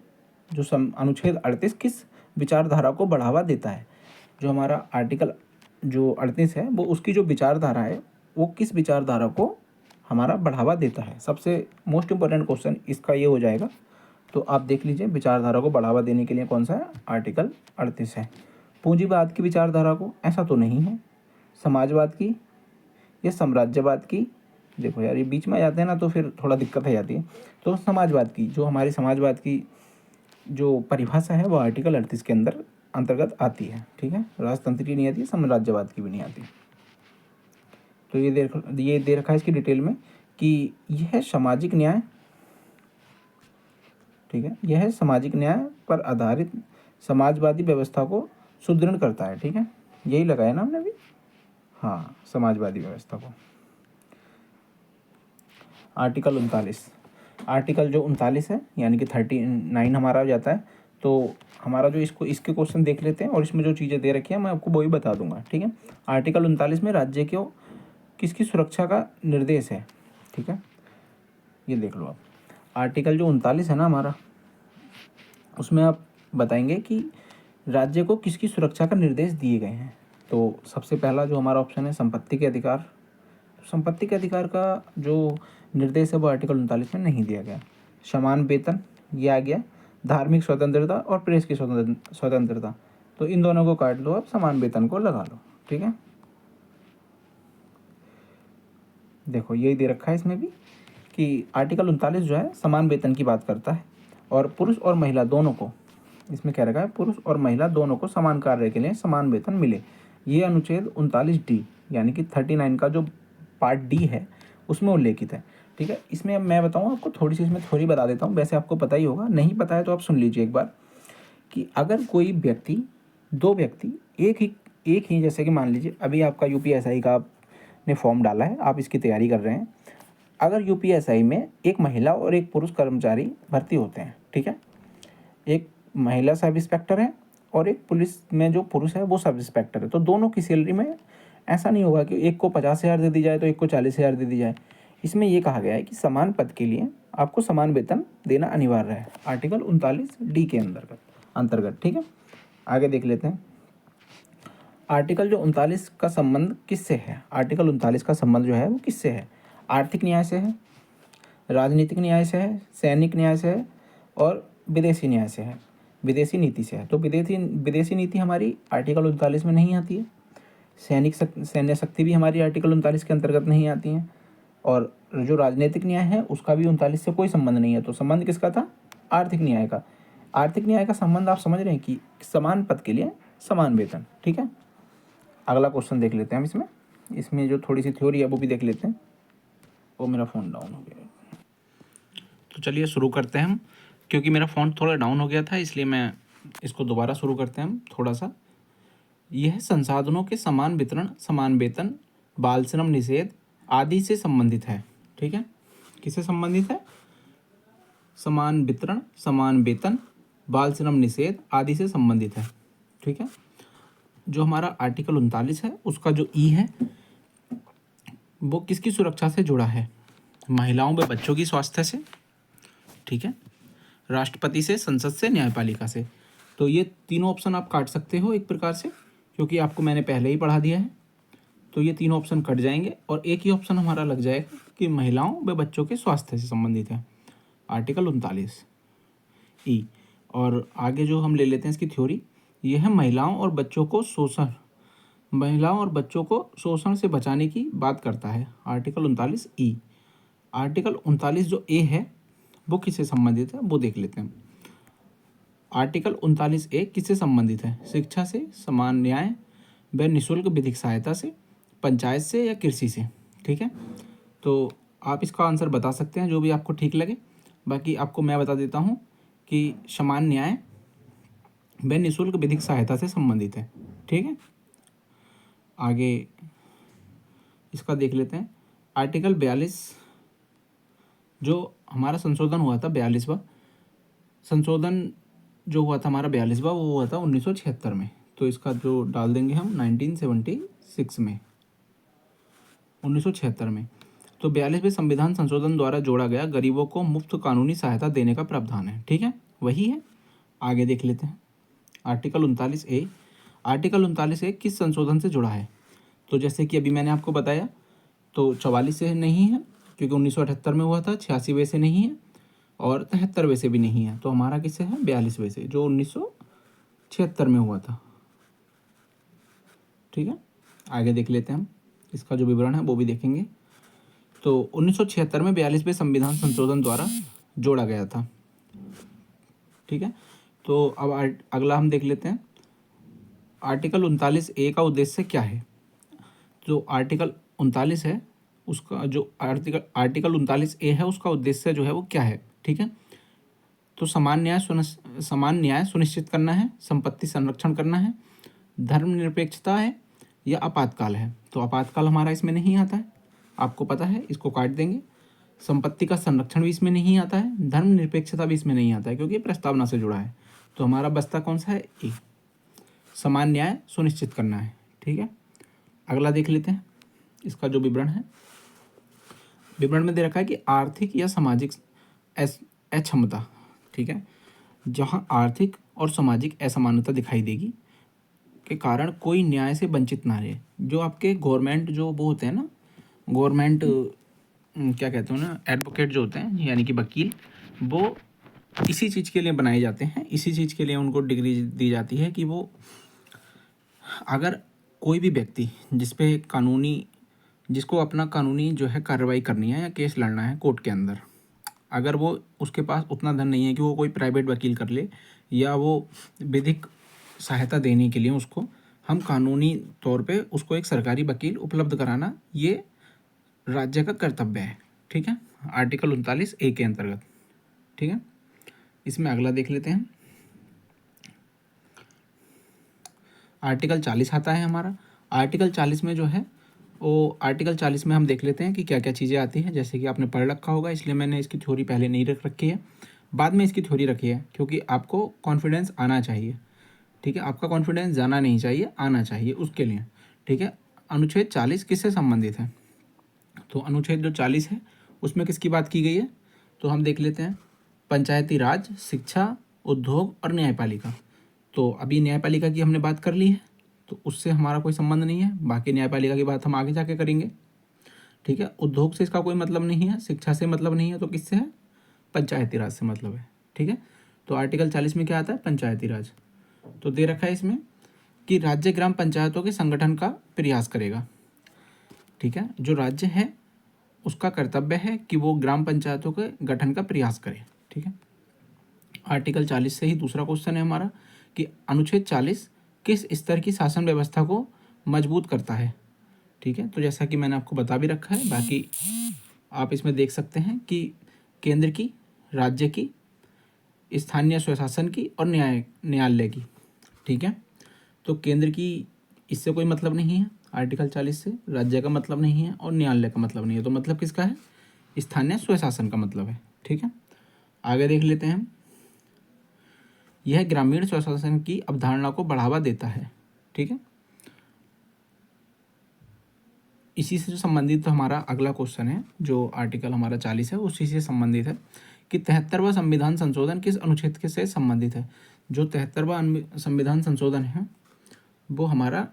जो अनुच्छेद 38 किस विचारधारा को बढ़ावा देता है? जो हमारा आर्टिकल जो 38 है, वो उसकी जो विचारधारा है, वो किस विचारधारा को हमारा बढ़ावा देता है? सबसे मोस्ट इम्पोर्टेंट क्वेश्चन इसका ये हो जाएगा। तो आप देख लीजिए, विचारधारा को बढ़ावा देने के लिए कौन सा है? आर्टिकल 38 है। पूंजीवाद की विचारधारा को? ऐसा तो नहीं है। समाजवाद की या साम्राज्यवाद की? देखो यार, ये बीच में आ जाते हैं ना, तो फिर थोड़ा दिक्कत हो जाती है। तो समाजवाद की, जो हमारी समाजवाद की जो परिभाषा है, वो आर्टिकल 38 के अंतर्गत आती है। ठीक है, राजतंत्र की नहीं आती, साम्राज्यवाद की भी नहीं आती। तो ये दे रखा है इसकी डिटेल में कि यह सामाजिक न्याय, ठीक है, यह सामाजिक न्याय पर आधारित समाजवादी व्यवस्था को सुदृढ़ करता है। ठीक है, यही लगाया ना हमने भी, हाँ, समाजवादी व्यवस्था को। आर्टिकल 39, आर्टिकल जो 39 है, यानी कि 39 हमारा हो जाता है। तो हमारा जो इसके क्वेश्चन देख लेते हैं, और इसमें जो चीज़ें दे रखी हैं मैं आपको वही बता दूंगा। ठीक है, आर्टिकल 39 में राज्य को किसकी सुरक्षा का निर्देश है? ठीक है, ये देख लो आप। आर्टिकल जो 39 है ना हमारा, उसमें आप बताएंगे कि राज्य को किसकी सुरक्षा का निर्देश दिए गए हैं। तो सबसे पहला जो हमारा ऑप्शन है, संपत्ति के अधिकार। संपत्ति के अधिकार का जो निर्देश है वो आर्टिकल 39 में नहीं दिया गया। समान वेतन, ये आ गया। धार्मिक स्वतंत्रता और प्रेस की स्वतंत्रता, तो इन दोनों को काट लो, आप समान वेतन को लगा लो। ठीक है, देखो यही दे रखा है इसमें भी कि आर्टिकल 39 जो है समान वेतन की बात करता है, और पुरुष और महिला दोनों को, इसमें क्या रखा है, पुरुष और महिला दोनों को समान कार्य के लिए समान वेतन मिले। ये अनुच्छेद 39D, यानी कि 39 का जो पार्ट डी है, उसमें उल्लेखित है। ठीक है, इसमें अब मैं बताऊँ आपको, थोड़ी सी इसमें थोड़ी बता देता हूँ, वैसे आपको पता ही होगा, नहीं पता है तो आप सुन लीजिए एक बार, कि अगर कोई व्यक्ति, दो व्यक्ति एक ही जैसे कि मान लीजिए अभी आपका यूपीएसआई का आपने फॉर्म डाला है, आप इसकी तैयारी कर रहे हैं। अगर यूपीएसआई में एक महिला और एक पुरुष कर्मचारी भर्ती होते हैं, ठीक है, एक महिला सब इंस्पेक्टर है और एक पुलिस में जो पुरुष है वो सब इंस्पेक्टर है, तो दोनों की सैलरी में ऐसा नहीं होगा कि एक को 50,000 दे दी जाए तो एक को 40,000 दे दी जाए। इसमें यह कहा गया है कि समान पद के लिए आपको समान वेतन देना अनिवार्य है, आर्टिकल 39D के अंतर्गत। ठीक है, आगे देख लेते हैं। आर्टिकल जो 39 का संबंध किससे है? आर्टिकल 39 का संबंध जो है वो किससे है? आर्थिक न्याय से है, राजनीतिक न्याय से है, सैनिक न्याय से है, और विदेशी न्याय से है, विदेशी नीति से है। तो विदेशी नीति हमारी आर्टिकल 39 में नहीं आती है। सैन्य शक्ति भी हमारी आर्टिकल 39 के अंतर्गत नहीं आती हैं, और जो राजनीतिक न्याय है उसका भी 39 से कोई संबंध नहीं है। तो संबंध किसका था? आर्थिक न्याय का। आर्थिक न्याय का संबंध आप समझ रहे हैं कि समान पद के लिए समान वेतन। ठीक है, अगला क्वेश्चन देख लेते हैं हम इसमें जो थोड़ी सी थ्योरी है वो भी देख लेते हैं। वो मेरा फ़ोन डाउन हो गया, तो चलिए शुरू करते हैं हम, क्योंकि मेरा फ़ोन थोड़ा डाउन हो गया था, इसलिए मैं इसको दोबारा शुरू करते हैं हम थोड़ा सा। यह संसाधनों के समान वितरण, समान वेतन, बाल श्रम निषेध आदि से संबंधित है। ठीक है, किससे संबंधित है? समान वितरण, समान वेतन, बाल श्रम निषेध आदि से संबंधित है। ठीक है, जो हमारा आर्टिकल 39 है उसका जो ई है वो किसकी सुरक्षा से जुड़ा है? महिलाओं व बच्चों की स्वास्थ्य से, ठीक है, राष्ट्रपति से, संसद से, न्यायपालिका से। तो ये तीनों ऑप्शन आप काट सकते हो एक प्रकार से, क्योंकि आपको मैंने पहले ही पढ़ा दिया है। तो ये तीनों ऑप्शन कट जाएंगे और एक ही ऑप्शन हमारा लग जाएगा कि महिलाओं व बच्चों के स्वास्थ्य से संबंधित है, आर्टिकल 39E। और आगे जो हम ले लेते हैं इसकी थ्योरी, ये है महिलाओं और बच्चों को शोषण से बचाने की बात करता है, आर्टिकल 39E। आर्टिकल 39 जो ए है वो किससे संबंधित है वो देख लेते हैं। आर्टिकल 39A किससे संबंधित है? शिक्षा से, समान न्याय व निःशुल्क विधिक सहायता से, पंचायत से या कृषि से। ठीक है, तो आप इसका आंसर बता सकते हैं जो भी आपको ठीक लगे। बाकी आपको मैं बता देता हूँ कि समान न्याय व निःशुल्क विधिक सहायता से संबंधित है। ठीक है, आगे इसका देख लेते हैं। आर्टिकल 42 जो हमारा संशोधन हुआ था, 42वां संशोधन जो हुआ था हमारा 42वां, वो हुआ था 1976 में। तो इसका जो डाल देंगे हम 1976 में, 1976 में। तो 42वें संविधान संशोधन द्वारा जोड़ा गया गरीबों को मुफ्त कानूनी सहायता देने का प्रावधान है। ठीक है, वही है। आगे देख लेते हैं आर्टिकल 39A। आर्टिकल 39A किस संशोधन से जुड़ा है? तो जैसे कि अभी मैंने आपको बताया, तो 44 से नहीं है क्योंकि 1978 में हुआ था, 86वें से नहीं है और 73वें से भी नहीं है। तो हमारा किससे है? 42वें से, जो 1976 में हुआ था। ठीक है, आगे देख लेते हैं हम, इसका जो विवरण है वो भी देखेंगे। तो 1976 में 42वें संविधान संशोधन द्वारा जोड़ा गया था। ठीक है, तो अब अगला हम देख लेते हैं आर्टिकल 39A का उद्देश्य क्या है। जो आर्टिकल 39 है उसका जो आर्टिकल 39A है उसका उद्देश्य जो है वो क्या है? ठीक है, तो समान न्याय सुनिश्चित करना है, संपत्ति संरक्षण करना है, धर्मनिरपेक्षता है या आपातकाल है। तो आपातकाल हमारा इसमें नहीं आता है, आपको पता है, इसको काट देंगे। संपत्ति का संरक्षण भी इसमें नहीं आता है, धर्मनिरपेक्षता भी इसमें नहीं आता है क्योंकि प्रस्तावना से जुड़ा है। तो हमारा बस्ता कौन सा है? ए, समान न्याय सुनिश्चित करना है। ठीक है, अगला देख लेते हैं इसका जो विवरण है। विवरण में दे रखा है कि आर्थिक या सामाजिक अक्षमता, ठीक है, जहां आर्थिक और सामाजिक असमानता दिखाई देगी के कारण कोई न्याय से वंचित ना रहे। जो आपके गवर्नमेंट जो वो होते हैं ना, गवर्नमेंट क्या कहते हैं ना, एडवोकेट जो होते हैं यानी कि वकील, वो इसी चीज़ के लिए बनाए जाते हैं, इसी चीज़ के लिए उनको डिग्री दी जाती है कि वो अगर कोई भी व्यक्ति जिसको अपना कानूनी जो है कार्रवाई करनी है या केस लड़ना है कोर्ट के अंदर, अगर वो उसके पास उतना धन नहीं है कि वो कोई प्राइवेट वकील कर ले या वो विधिक सहायता देने के लिए उसको हम कानूनी तौर पे उसको एक सरकारी वकील उपलब्ध कराना, ये राज्य का कर्तव्य है। ठीक है, आर्टिकल 39A के अंतर्गत। ठीक है, इसमें अगला देख लेते हैं। आर्टिकल 40 आता है हमारा। आर्टिकल 40 में जो है वो आर्टिकल 40 में हम देख लेते हैं कि क्या क्या चीज़ें आती हैं। जैसे कि आपने पढ़ रखा होगा, इसलिए मैंने इसकी थ्योरी पहले नहीं रख रखी है, बाद में इसकी थ्योरी रखी है क्योंकि आपको कॉन्फिडेंस आना चाहिए। ठीक है, आपका कॉन्फिडेंस जाना नहीं चाहिए, आना चाहिए उसके लिए। ठीक है, अनुच्छेद 40 किससे संबंधित है? तो अनुच्छेद जो 40 है उसमें किसकी बात की गई है? तो हम देख लेते हैं, पंचायती राज, शिक्षा, उद्योग और न्यायपालिका। तो अभी न्यायपालिका की हमने बात कर ली है, तो उससे हमारा कोई संबंध नहीं है। बाकी न्यायपालिका की बात हम आगे जाके करेंगे। ठीक है, उद्योग से इसका कोई मतलब नहीं है, शिक्षा से मतलब नहीं है, तो किससे है? पंचायती राज से मतलब है। ठीक है, तो आर्टिकल 40 में क्या आता है? पंचायती राज। तो दे रखा है इसमें कि राज्य ग्राम पंचायतों के संगठन का प्रयास करेगा। ठीक है, जो राज्य है उसका कर्तव्य है कि वो ग्राम पंचायतों के गठन का प्रयास करे। ठीक है, आर्टिकल 40 से ही दूसरा क्वेश्चन है हमारा कि अनुच्छेद 40 किस स्तर की शासन व्यवस्था को मजबूत करता है। ठीक है, तो जैसा कि मैंने आपको बता भी रखा है, बाकी आप इसमें देख सकते हैं कि केंद्र की, राज्य की, स्थानीय स्वशासन की और न्यायालय की। ठीक है, तो केंद्र की इससे कोई मतलब नहीं है आर्टिकल 40 से, राज्य का मतलब नहीं है और न्यायालय का मतलब नहीं है। तो मतलब किसका है? स्थानीय स्वशासन का मतलब है। ठीक है, आगे देख लेते हैं हम। यह ग्रामीण स्वशासन की अवधारणा को बढ़ावा देता है। ठीक है, इसी से संबंधित हमारा अगला क्वेश्चन है, जो आर्टिकल हमारा 40 है उसी से संबंधित है कि 73वां संविधान संशोधन किस अनुच्छेद के से संबंधित है। जो 73वां संविधान संशोधन है वो हमारा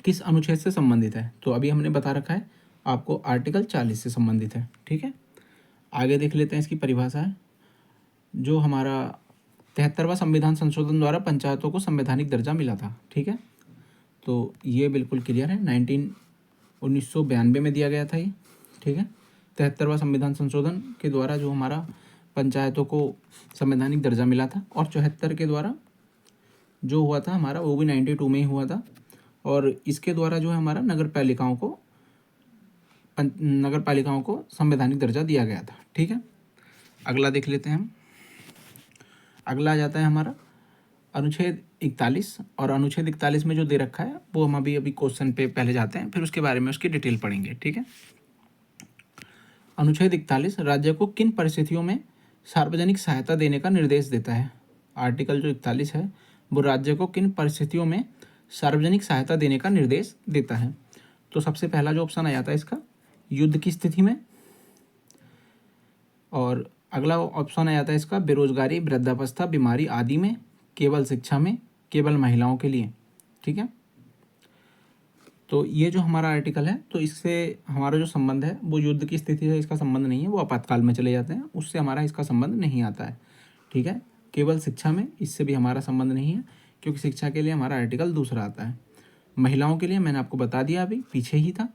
किस अनुच्छेद से संबंधित है, तो अभी हमने बता रखा है आपको आर्टिकल 40 से संबंधित है। ठीक है, आगे देख लेते हैं इसकी परिभाषा है। जो हमारा 73वां संविधान संशोधन द्वारा पंचायतों को संवैधानिक दर्जा मिला था। ठीक है, तो ये बिल्कुल क्लियर है, 1992 में दिया गया था ये। ठीक है, 73वां संविधान संशोधन के द्वारा जो हमारा पंचायतों को संवैधानिक दर्जा मिला था, और 74 के द्वारा जो हुआ था हमारा वो भी 92 में ही हुआ था। और इसके द्वारा जो है हमारा नगर पालिकाओं को संवैधानिक दर्जा दिया गया था। ठीक है, अगला देख लेते हैं हम। अगला आ जाता है हमारा अनुच्छेद 41, और अनुच्छेद 41 में जो दे रखा है वो हम अभी क्वेश्चन पे पहले जाते हैं, फिर उसके बारे में उसकी डिटेल पढ़ेंगे। ठीक है, अनुच्छेद 41 राज्य को किन परिस्थितियों में सार्वजनिक सहायता देने का निर्देश देता है। आर्टिकल जो 41 है वो राज्य को किन परिस्थितियों में सार्वजनिक सहायता देने का निर्देश देता है। तो सबसे पहला जो ऑप्शन आ जाता है इसका, युद्ध की स्थिति में। और अगला ऑप्शन आ जाता है इसका, बेरोजगारी, वृद्धावस्था, बीमारी आदि में, केवल शिक्षा में, केवल महिलाओं के लिए। ठीक है, तो ये जो हमारा आर्टिकल है, तो इससे हमारा जो संबंध है वो युद्ध की स्थिति से इसका संबंध नहीं है, वो आपातकाल में चले जाते हैं, उससे हमारा इसका संबंध नहीं आता है। ठीक है, केवल शिक्षा में, इससे भी हमारा संबंध नहीं है, क्योंकि शिक्षा के लिए हमारा आर्टिकल दूसरा आता है। महिलाओं के लिए मैंने आपको बता दिया, अभी पीछे ही था।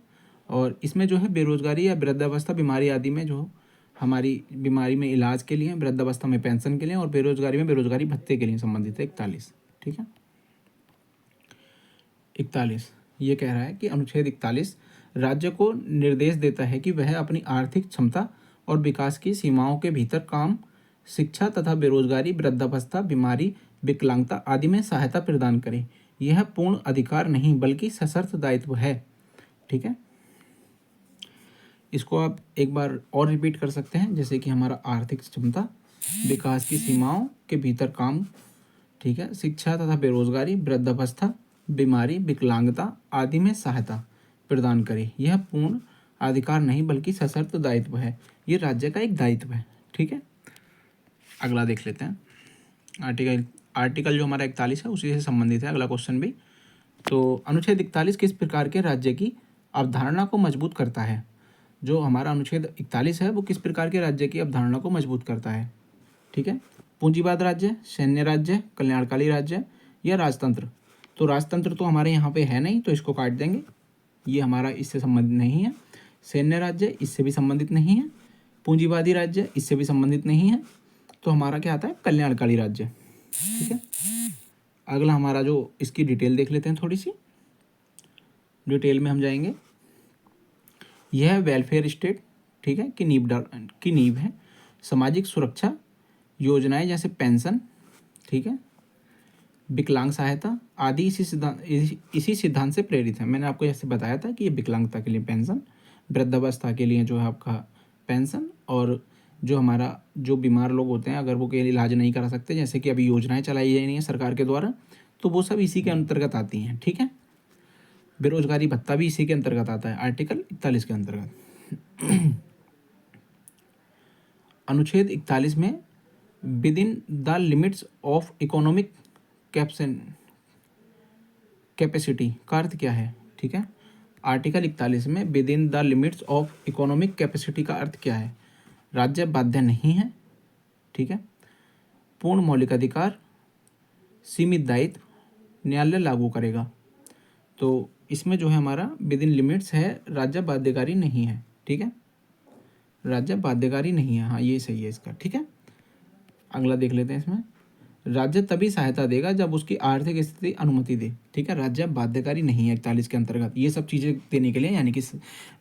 और इसमें जो है बेरोजगारी या वृद्धावस्था, बीमारी आदि में, जो हमारी बीमारी में इलाज के लिए, वृद्धावस्था में पेंशन के लिए, और बेरोजगारी में बेरोजगारी भत्ते के लिए संबंधित है 41। ठीक है, 41 ये कह रहा है कि अनुच्छेद 41 राज्य को निर्देश देता है कि वह अपनी आर्थिक क्षमता और विकास की सीमाओं के भीतर काम, शिक्षा तथा बेरोजगारी, वृद्धावस्था, बीमारी, विकलांगता आदि में सहायता प्रदान करे। यह पूर्ण अधिकार नहीं बल्कि सशर्त दायित्व है। ठीक है, इसको आप एक बार और रिपीट कर सकते हैं, जैसे कि हमारा आर्थिक क्षमता, विकास की सीमाओं के भीतर काम, ठीक है, शिक्षा तथा बेरोजगारी, वृद्धावस्था, बीमारी, विकलांगता आदि में सहायता प्रदान करे। यह पूर्ण अधिकार नहीं बल्कि सशर्त दायित्व है। ये राज्य का एक दायित्व है। ठीक है, अगला देख लेते हैं। आर्टिकल जो हमारा 41 है उसी से संबंधित है अगला क्वेश्चन भी। तो अनुच्छेद 41 किस प्रकार के राज्य की अवधारणा को मजबूत करता है। जो हमारा अनुच्छेद 41 है वो किस प्रकार के राज्य की अवधारणा को मजबूत करता है। ठीक है, पूंजीवाद राज्य, सैन्य राज्य, कल्याणकारी राज्य या राजतंत्र। तो राजतंत्र तो हमारे यहाँ पे है नहीं, तो इसको काट देंगे, ये हमारा इससे संबंधित नहीं है। सैन्य राज्य इससे भी संबंधित नहीं है। पूंजीवादी राज्य इससे भी संबंधित नहीं है। तो हमारा क्या आता है, कल्याणकारी राज्य। ठीक है, अगला हमारा जो इसकी डिटेल देख लेते हैं, थोड़ी सी डिटेल में हम जाएंगे। यह वेलफेयर स्टेट, ठीक है, की नींव है। सामाजिक सुरक्षा योजनाएं जैसे पेंशन, ठीक है, विकलांग सहायता आदि इसी सिद्धांत से प्रेरित है। मैंने आपको जैसे बताया था कि ये विकलांगता के लिए पेंशन, वृद्धावस्था के लिए जो है आपका पेंशन, और जो हमारा जो बीमार लोग होते हैं अगर वो के इलाज नहीं करा सकते, जैसे कि अभी योजनाएं चलाई जा रही हैं सरकार के द्वारा, तो वो सब इसी के अंतर्गत आती हैं। ठीक है, बेरोजगारी भत्ता भी इसी के अंतर्गत आता है, आर्टिकल 41 के अंतर्गत। अनुच्छेद 41 में with in the limits of economic capacity का अर्थ क्या है। ठीक है, आर्टिकल 41 में with in the limits of economic capacity का अर्थ क्या है। राज्य बाध्य नहीं है। ठीक है, पूर्ण मौलिक अधिकार, सीमित दायित्व, न्यायालय लागू करेगा। तो इसमें जो है हमारा विद इन लिमिट्स है, राज्य बाध्यकारी नहीं है। ठीक है, राज्य बाध्यकारी नहीं है, हाँ ये सही है इसका। ठीक है, अगला देख लेते हैं। इसमें राज्य तभी सहायता देगा जब उसकी आर्थिक स्थिति अनुमति दे। ठीक है, राज्य बाध्यकारी नहीं है 41 के अंतर्गत ये सब चीज़ें देने के लिए, यानी कि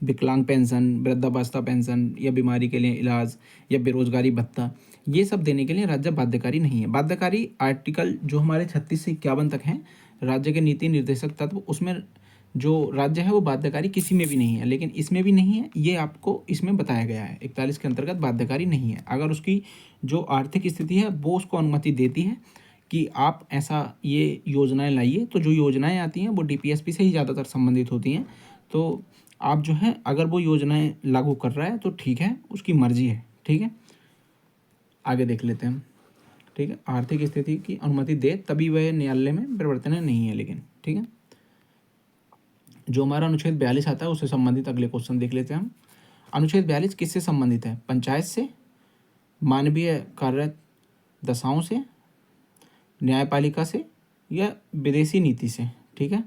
विकलांग पेंशन, वृद्धावस्था पेंशन, या बीमारी के लिए इलाज, या बेरोजगारी भत्ता, ये सब देने के लिए राज्य बाध्यकारी नहीं है। बाध्यकारी आर्टिकल जो हमारे 36 से 51 तक हैं, राज्य के नीति निर्देशक तत्व, उसमें जो राज्य है वो बाध्यकारी किसी में भी नहीं है, लेकिन इसमें भी नहीं है, ये आपको इसमें बताया गया है। 41 के अंतर्गत बाध्यकारी नहीं है अगर उसकी जो आर्थिक स्थिति है वो उसको अनुमति देती है कि आप ऐसा ये योजनाएं लाइए। तो जो योजनाएं आती हैं वो डीपीएसपी से ही ज़्यादातर संबंधित होती हैं। तो आप जो है अगर वो योजनाएं लागू कर रहा है तो ठीक है, उसकी मर्जी है। ठीक है, आगे देख लेते हैं हम, ठीक है। आर्थिक स्थिति की अनुमति दे तभी वह न्यायालय में परिवर्तन नहीं है, लेकिन ठीक है। जो हमारा अनुच्छेद 42 आता है उससे संबंधित अगले क्वेश्चन देख लेते हैं हम। अनुच्छेद 42 किससे संबंधित है? पंचायत से, मानवीय कार्य दशाओं से, न्यायपालिका से या विदेशी नीति से, ठीक है।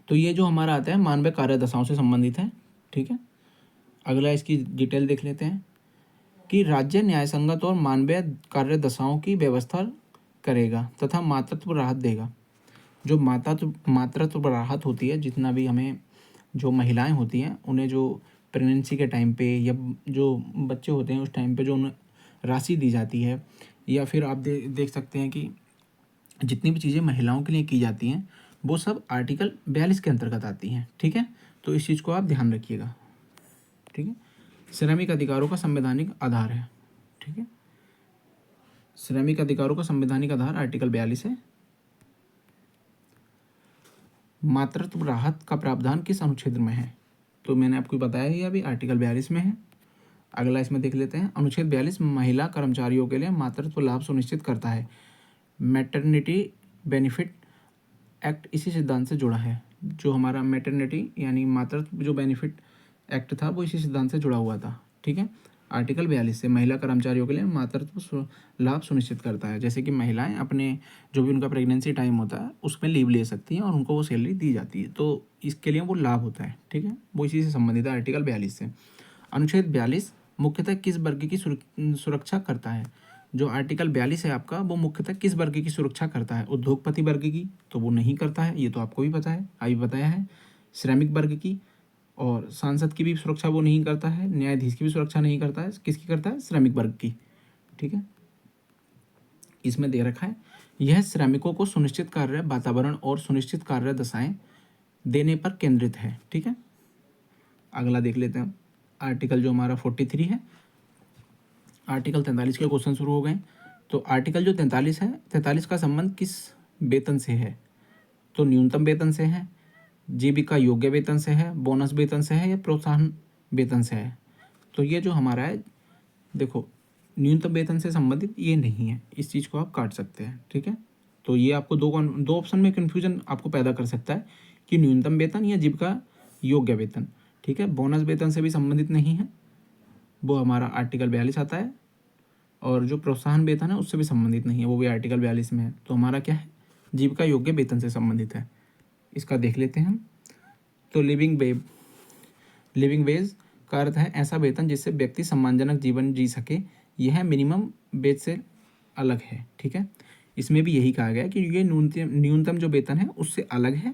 तो ये जो हमारा आता है मानवीय कार्य दशाओं से संबंधित है, ठीक है। अगला इसकी डिटेल देख लेते हैं कि राज्य न्यायसंगत और मानवीय कार्य दशाओं की व्यवस्था करेगा तथा मातृत्व राहत देगा। जो मातृत्व राहत होती है, जितना भी हमें जो महिलाएं होती हैं उन्हें जो प्रेगनेंसी के टाइम पे या जो बच्चे होते हैं उस टाइम पे जो उन्हें राशि दी जाती है, या फिर आप देख सकते हैं कि जितनी भी चीज़ें महिलाओं के लिए की जाती हैं वो सब आर्टिकल 42 के अंतर्गत आती हैं, ठीक है। तो इस चीज़ को आप ध्यान रखिएगा, ठीक है। श्रमिक अधिकारों का संवैधानिक आधार है, ठीक है। श्रमिक अधिकारों का संवैधानिक आधार आर्टिकल 42 है। मातृत्व राहत का प्रावधान किस अनुच्छेद में है? तो मैंने आपको बताया ही अभी, आर्टिकल 42 में है। अगला इसमें देख लेते हैं। अनुच्छेद 42 महिला कर्मचारियों के लिए मातृत्व लाभ सुनिश्चित करता है। मैटरनिटी बेनिफिट एक्ट इसी सिद्धांत से जुड़ा है। जो हमारा मैटरनिटी यानी मातृत्व जो बेनिफिट एक्ट था वो इसी सिद्धांत से जुड़ा हुआ था, ठीक है। आर्टिकल 42 से महिला कर्मचारियों के लिए मातृत्व लाभ सुनिश्चित करता है। जैसे कि महिलाएं अपने जो भी उनका प्रेगनेंसी टाइम होता है उसमें लीव ले सकती हैं और उनको वो सैलरी दी जाती है, तो इसके लिए वो लाभ होता है, ठीक है। वो इसी से संबंधित है, आर्टिकल 42 से। अनुच्छेद 42 मुख्यतः किस वर्ग की सुरक्षा करता है? जो आर्टिकल 42 है आपका, वो मुख्यतः किस वर्ग की सुरक्षा करता है? उद्योगपति वर्ग की तो वो नहीं करता है, ये तो आपको भी पता है, अभी बताया है। श्रमिक वर्ग की और सांसद की भी सुरक्षा वो नहीं करता है, न्यायाधीश की भी सुरक्षा नहीं करता है। किसकी करता है? श्रमिक वर्ग की, ठीक है। इसमें दे रखा है, यह श्रमिकों को सुनिश्चित कार्य वातावरण और सुनिश्चित कार्य दशाएं देने पर केंद्रित है, ठीक है। अगला देख लेते हैं, आर्टिकल जो हमारा 43 है। आर्टिकल 43 के क्वेश्चन शुरू हो गए। तो आर्टिकल जो 43 है, 43 का संबंध किस वेतन से है? तो न्यूनतम वेतन से है, जीविका योग्य वेतन से है, बोनस वेतन से है या प्रोत्साहन वेतन से है? तो ये जो हमारा है, देखो न्यूनतम वेतन से संबंधित ये नहीं है, इस चीज़ को आप काट सकते हैं, ठीक है। तो ये आपको दो ऑप्शन में कन्फ्यूजन आपको पैदा कर सकता है कि न्यूनतम वेतन या जीविका योग्य वेतन, ठीक है। बोनस वेतन से भी संबंधित नहीं है, वो हमारा आर्टिकल 42 आता है। और जो प्रोत्साहन वेतन है उससे भी संबंधित नहीं है, वो भी आर्टिकल 42 में है। तो हमारा क्या है? जीविका योग्य वेतन से संबंधित है। इसका देख लेते हैं हम। तो लिविंग वेज का अर्थ है ऐसा वेतन जिससे व्यक्ति सम्मानजनक जीवन जी सके। यह मिनिमम वेज से अलग है, ठीक है। इसमें भी यही कहा गया है कि ये न्यूनतम जो वेतन है उससे अलग है।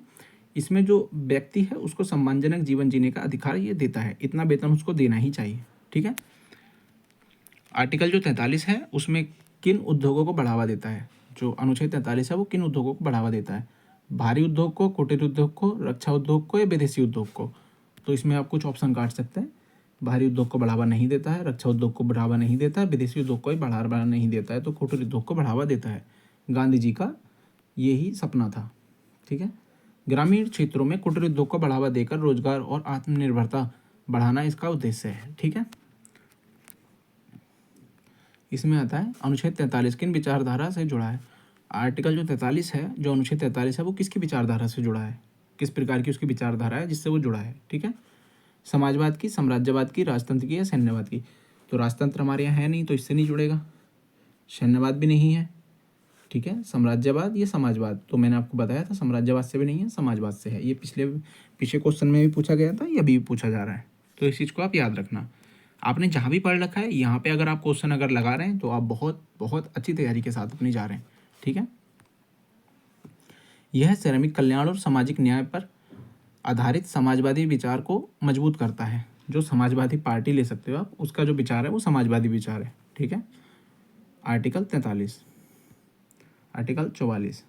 इसमें जो व्यक्ति है उसको सम्मानजनक जीवन जीने का अधिकार ये देता है, इतना वेतन उसको देना ही चाहिए, ठीक है। आर्टिकल जो 43 है उसमें किन उद्योगों को बढ़ावा देता है? जो अनुच्छेद 43 है वो किन उद्योगों को बढ़ावा देता है? भारी उद्योग को, कुटीर उद्योग को, रक्षा उद्योग को या विदेशी उद्योग को? तो इसमें आप कुछ ऑप्शन काट सकते हैं। भारी उद्योग को बढ़ावा नहीं देता है, रक्षा उद्योग को बढ़ावा नहीं देता है, विदेशी उद्योग को भी बढ़ावा नहीं देता है, तो कुटीर उद्योग को बढ़ावा देता है। गांधी जी का यही सपना था, ठीक है। ग्रामीण क्षेत्रों में कुटीर उद्योग को बढ़ावा देकर रोजगार और आत्मनिर्भरता बढ़ाना इसका उद्देश्य है, ठीक है। इसमें आता है अनुच्छेद 43 किन विचारधारा से जुड़ा है? आर्टिकल जो 43 है, जो अनुच्छेद 43 है वो किसकी विचारधारा से जुड़ा है? किस प्रकार की उसकी विचारधारा है जिससे वो जुड़ा है, ठीक है। समाजवाद की, साम्राज्यवाद की, राजतंत्र की या सैन्यवाद की? तो राजतंत्र हमारे यहाँ है नहीं तो इससे नहीं जुड़ेगा, सैन्यवाद भी नहीं है, ठीक है। साम्राज्यवाद या समाजवाद, तो मैंने आपको बताया था साम्राज्यवाद से भी नहीं है, समाजवाद से है। ये पिछले क्वेश्चन में भी पूछा गया था, ये अभी भी पूछा जा रहा है, तो इस चीज़ को आप याद रखना। आपने जहाँ भी पढ़ रखा है यहाँ पे अगर आप क्वेश्चन अगर लगा रहे हैं तो आप बहुत बहुत अच्छी तैयारी के साथ अपनी जा रहे हैं, ठीक है। यह श्रमिक कल्याण और सामाजिक न्याय पर आधारित समाजवादी विचार को मजबूत करता है। जो समाजवादी पार्टी ले सकते हो आप, उसका जो विचार है वो समाजवादी विचार है, ठीक है। आर्टिकल 43, आर्टिकल 44,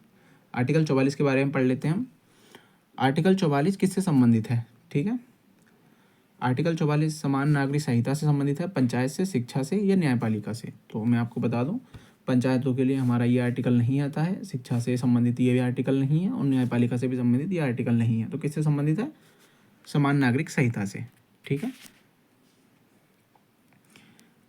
आर्टिकल 44 के बारे में पढ़ लेते हैं हम। आर्टिकल 44 किससे संबंधित है, ठीक है। आर्टिकल 44 समान नागरिक संहिता से संबंधित है, पंचायत से, शिक्षा से या न्यायपालिका से? तो मैं आपको बता दूं, पंचायतों के लिए हमारा ये आर्टिकल नहीं आता है, शिक्षा से संबंधित ये भी आर्टिकल नहीं है और न्यायपालिका से भी संबंधित ये आर्टिकल नहीं है। तो किससे संबंधित है? समान नागरिक संहिता से, ठीक है।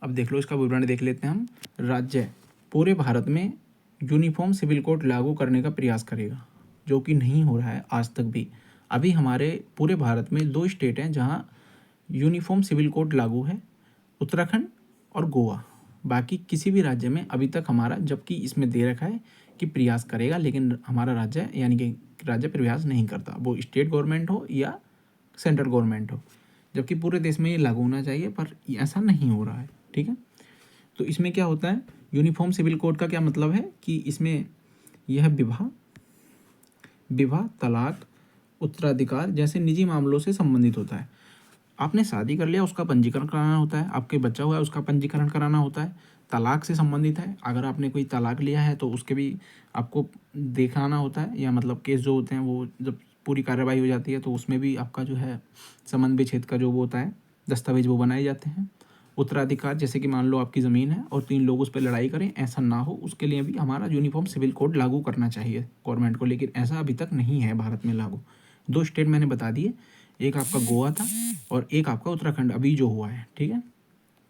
अब देख लो, इसका विवरण देख लेते हैं हम। राज्य पूरे भारत में यूनिफॉर्म सिविल कोड लागू करने का प्रयास करेगा, जो कि नहीं हो रहा है आज तक भी। अभी हमारे पूरे भारत में 2 स्टेट हैं जहां यूनिफॉर्म सिविल कोड लागू है, उत्तराखंड और गोवा। बाकी किसी भी राज्य में अभी तक हमारा, जबकि इसमें दे रखा है कि प्रयास करेगा, लेकिन हमारा राज्य यानी कि राज्य प्रयास नहीं करता, वो स्टेट गवर्नमेंट हो या सेंट्रल गवर्नमेंट हो, जबकि पूरे देश में ये लागू होना चाहिए, पर ऐसा नहीं हो रहा है। ठीक है, तो इसमें क्या होता है, यूनिफॉर्म सिविल कोड का क्या मतलब है कि इसमें यह विवाह, तलाक, उत्तराधिकार जैसे निजी मामलों से संबंधित होता है। आपने शादी कर लिया, उसका पंजीकरण कराना होता है, आपके बच्चा हुआ है उसका पंजीकरण कराना होता है। तलाक से संबंधित है, अगर आपने कोई तलाक लिया है तो उसके भी आपको दिखाना होता है, या मतलब केस जो होते हैं वो जब पूरी कार्रवाई हो जाती है तो उसमें भी आपका जो है संबंध विच्छेद का जो वो होता है दस्तावेज वो बनाए जाते हैं। उत्तराधिकार, जैसे कि मान लो आपकी ज़मीन है और 3 लोग उस पर लड़ाई करें, ऐसा ना हो उसके लिए भी हमारा यूनिफॉर्म सिविल कोड लागू करना चाहिए गवर्नमेंट को, लेकिन ऐसा अभी तक नहीं है भारत में लागू। 2 स्टेट मैंने बता दिए, एक आपका गोवा था और एक आपका उत्तराखंड अभी जो हुआ है। ठीक है,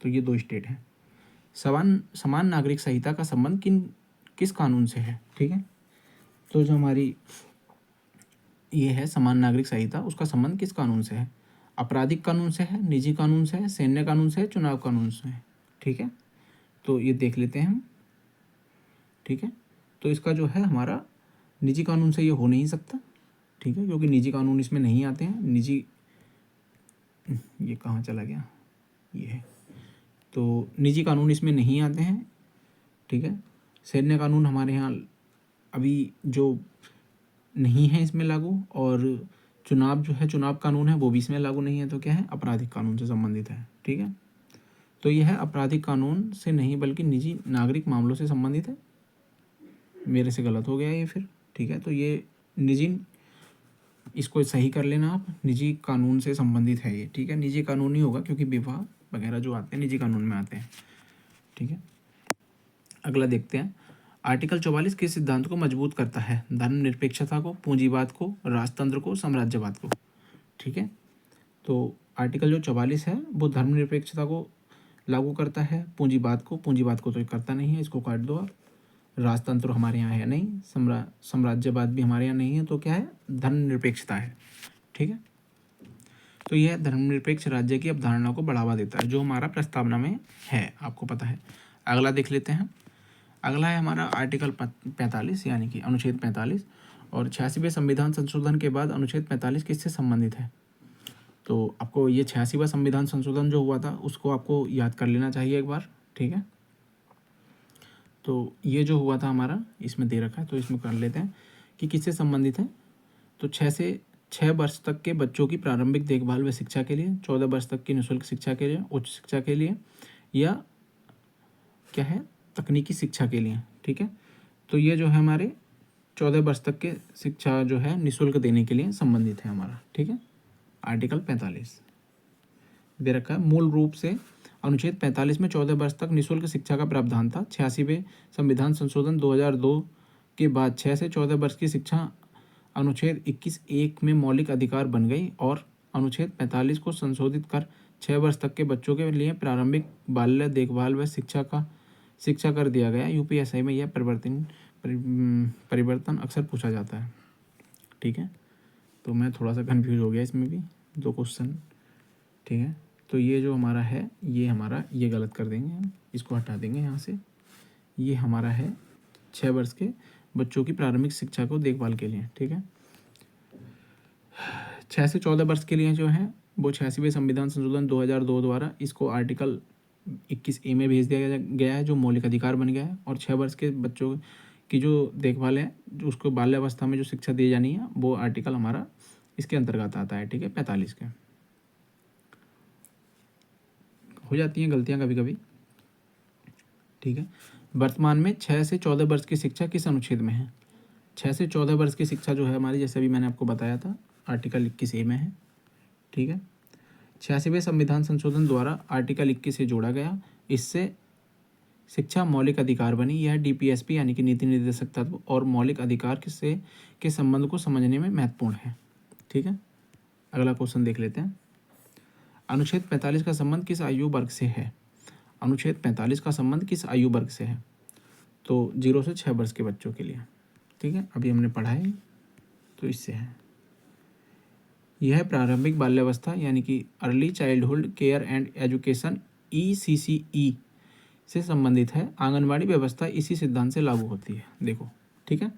तो ये 2 स्टेट हैं। समान नागरिक संहिता का संबंध किस कानून से है? ठीक है, तो जो हमारी ये है समान नागरिक संहिता, उसका संबंध किस कानून से है? आपराधिक कानून से है, निजी कानून से है, सैन्य कानून से है, चुनाव कानून से है। ठीक है, तो ये देख लेते हैं हम। ठीक है, तो इसका जो है हमारा निजी कानून से ये हो नहीं सकता। ठीक है, क्योंकि निजी कानून इसमें नहीं आते हैं। ये कहाँ चला गया, ये है, तो निजी कानून इसमें नहीं आते हैं। ठीक है, सैन्य कानून हमारे यहाँ अभी जो नहीं है इसमें लागू, और चुनाव जो है चुनाव कानून है वो भी इसमें लागू नहीं है, तो क्या है, आपराधिक कानून से संबंधित है। ठीक है, तो यह है आपराधिक कानून से नहीं बल्कि निजी नागरिक मामलों से संबंधित है। मेरे से गलत हो गया ये फिर। ठीक है, तो ये निजी, इसको सही कर लेना आप, निजी कानून से संबंधित है ये। ठीक है, निजी कानून ही होगा क्योंकि विवाह वगैरह जो आते हैं निजी कानून में आते हैं। ठीक है, अगला देखते हैं। आर्टिकल 44 किस सिद्धांत को मजबूत करता है? धर्मनिरपेक्षता को, पूंजीवाद को, राजतंत्र को, साम्राज्यवाद को। ठीक है, तो आर्टिकल जो 44 है वो धर्मनिरपेक्षता को लागू करता है, पूंजीवाद को तो करता नहीं है, इसको काट दो आप। राजतंत्र हमारे यहाँ है नहीं, साम्राज्यवाद भी हमारे यहाँ नहीं है, तो क्या है, धर्मनिरपेक्षता है। ठीक है, तो यह धर्मनिरपेक्ष राज्य की अवधारणा को बढ़ावा देता है, जो हमारा प्रस्तावना में है, आपको पता है। अगला देख लेते हैं। अगला है हमारा आर्टिकल 45 यानी कि अनुच्छेद 45, और 86वें संविधान संशोधन के बाद अनुच्छेद 45 किससे संबंधित है? तो आपको ये 86वां संविधान संशोधन जो हुआ था उसको आपको याद कर लेना चाहिए एक बार। ठीक है, तो ये जो हुआ था हमारा इसमें दे रखा है, तो इसमें कर लेते हैं कि किससे संबंधित है। तो 6 से 6 वर्ष तक के बच्चों की प्रारंभिक देखभाल व शिक्षा के लिए, 14 वर्ष तक की निःशुल्क शिक्षा के लिए, उच्च शिक्षा के लिए, या क्या है, तकनीकी शिक्षा के लिए। ठीक है, तो ये जो है हमारे 14 वर्ष तक के शिक्षा जो है निःशुल्क देने के लिए संबंधित है हमारा। ठीक है, आर्टिकल 45 दे रखा है। मूल रूप से अनुच्छेद 45 में 14 वर्ष तक निःशुल्क शिक्षा का प्रावधान था। 86वें संविधान संशोधन 2002 के बाद 6 से 14 वर्ष की शिक्षा अनुच्छेद 21(1) में मौलिक अधिकार बन गई, और अनुच्छेद 45 को संशोधित कर 6 वर्ष तक के बच्चों के लिए प्रारंभिक बाल्य देखभाल व शिक्षा कर दिया गया। यूपीएससी में यह परिवर्तन अक्सर पूछा जाता है। ठीक है, तो मैं थोड़ा सा कंफ्यूज हो गया इसमें भी, 2 क्वेश्चन। ठीक है, तो ये जो हमारा है ये गलत कर देंगे हम, इसको हटा देंगे यहाँ से। ये हमारा है 6 वर्ष के बच्चों की प्रारंभिक शिक्षा को देखभाल के लिए। ठीक है, 6 से 14 वर्ष के लिए जो है वो 86वें संविधान संशोधन 2002 द्वारा इसको आर्टिकल 21(a) में भेज दिया गया है, जो मौलिक अधिकार बन गया है। और 6 वर्ष के बच्चों की जो देखभाल है, जो उसको बाल्यावस्था में जो शिक्षा दी जानी है, वो आर्टिकल हमारा इसके अंतर्गत आता है। ठीक है, 45 के। हो जाती हैं गलतियां कभी कभी। ठीक है, वर्तमान में 6 से 14 वर्ष की शिक्षा किस अनुच्छेद में है? 6 से 14 वर्ष की शिक्षा जो है हमारी, जैसे अभी मैंने आपको बताया था, आर्टिकल 21(a) में है। ठीक है, 86वें संविधान संशोधन द्वारा आर्टिकल 21 से जोड़ा गया, इससे शिक्षा मौलिक अधिकार बनी। यह डीपीएसपी यानी कि नीति निर्देशक तत्व और मौलिक अधिकार के संबंध को समझने में महत्वपूर्ण है। ठीक है, अगला क्वेश्चन देख लेते हैं। अनुच्छेद 45 का संबंध किस आयु वर्ग से है? अनुच्छेद 45 का संबंध किस आयु वर्ग से है? तो 0 से 6 वर्ष के बच्चों के लिए, ठीक है, अभी हमने पढ़ा है, तो इससे है। यह प्रारंभिक बाल्यावस्था यानी कि early childhood care and education ECCE से संबंधित है। आंगनवाड़ी व्यवस्था इसी सिद्धांत से लागू होती है। देखो, ठीक है,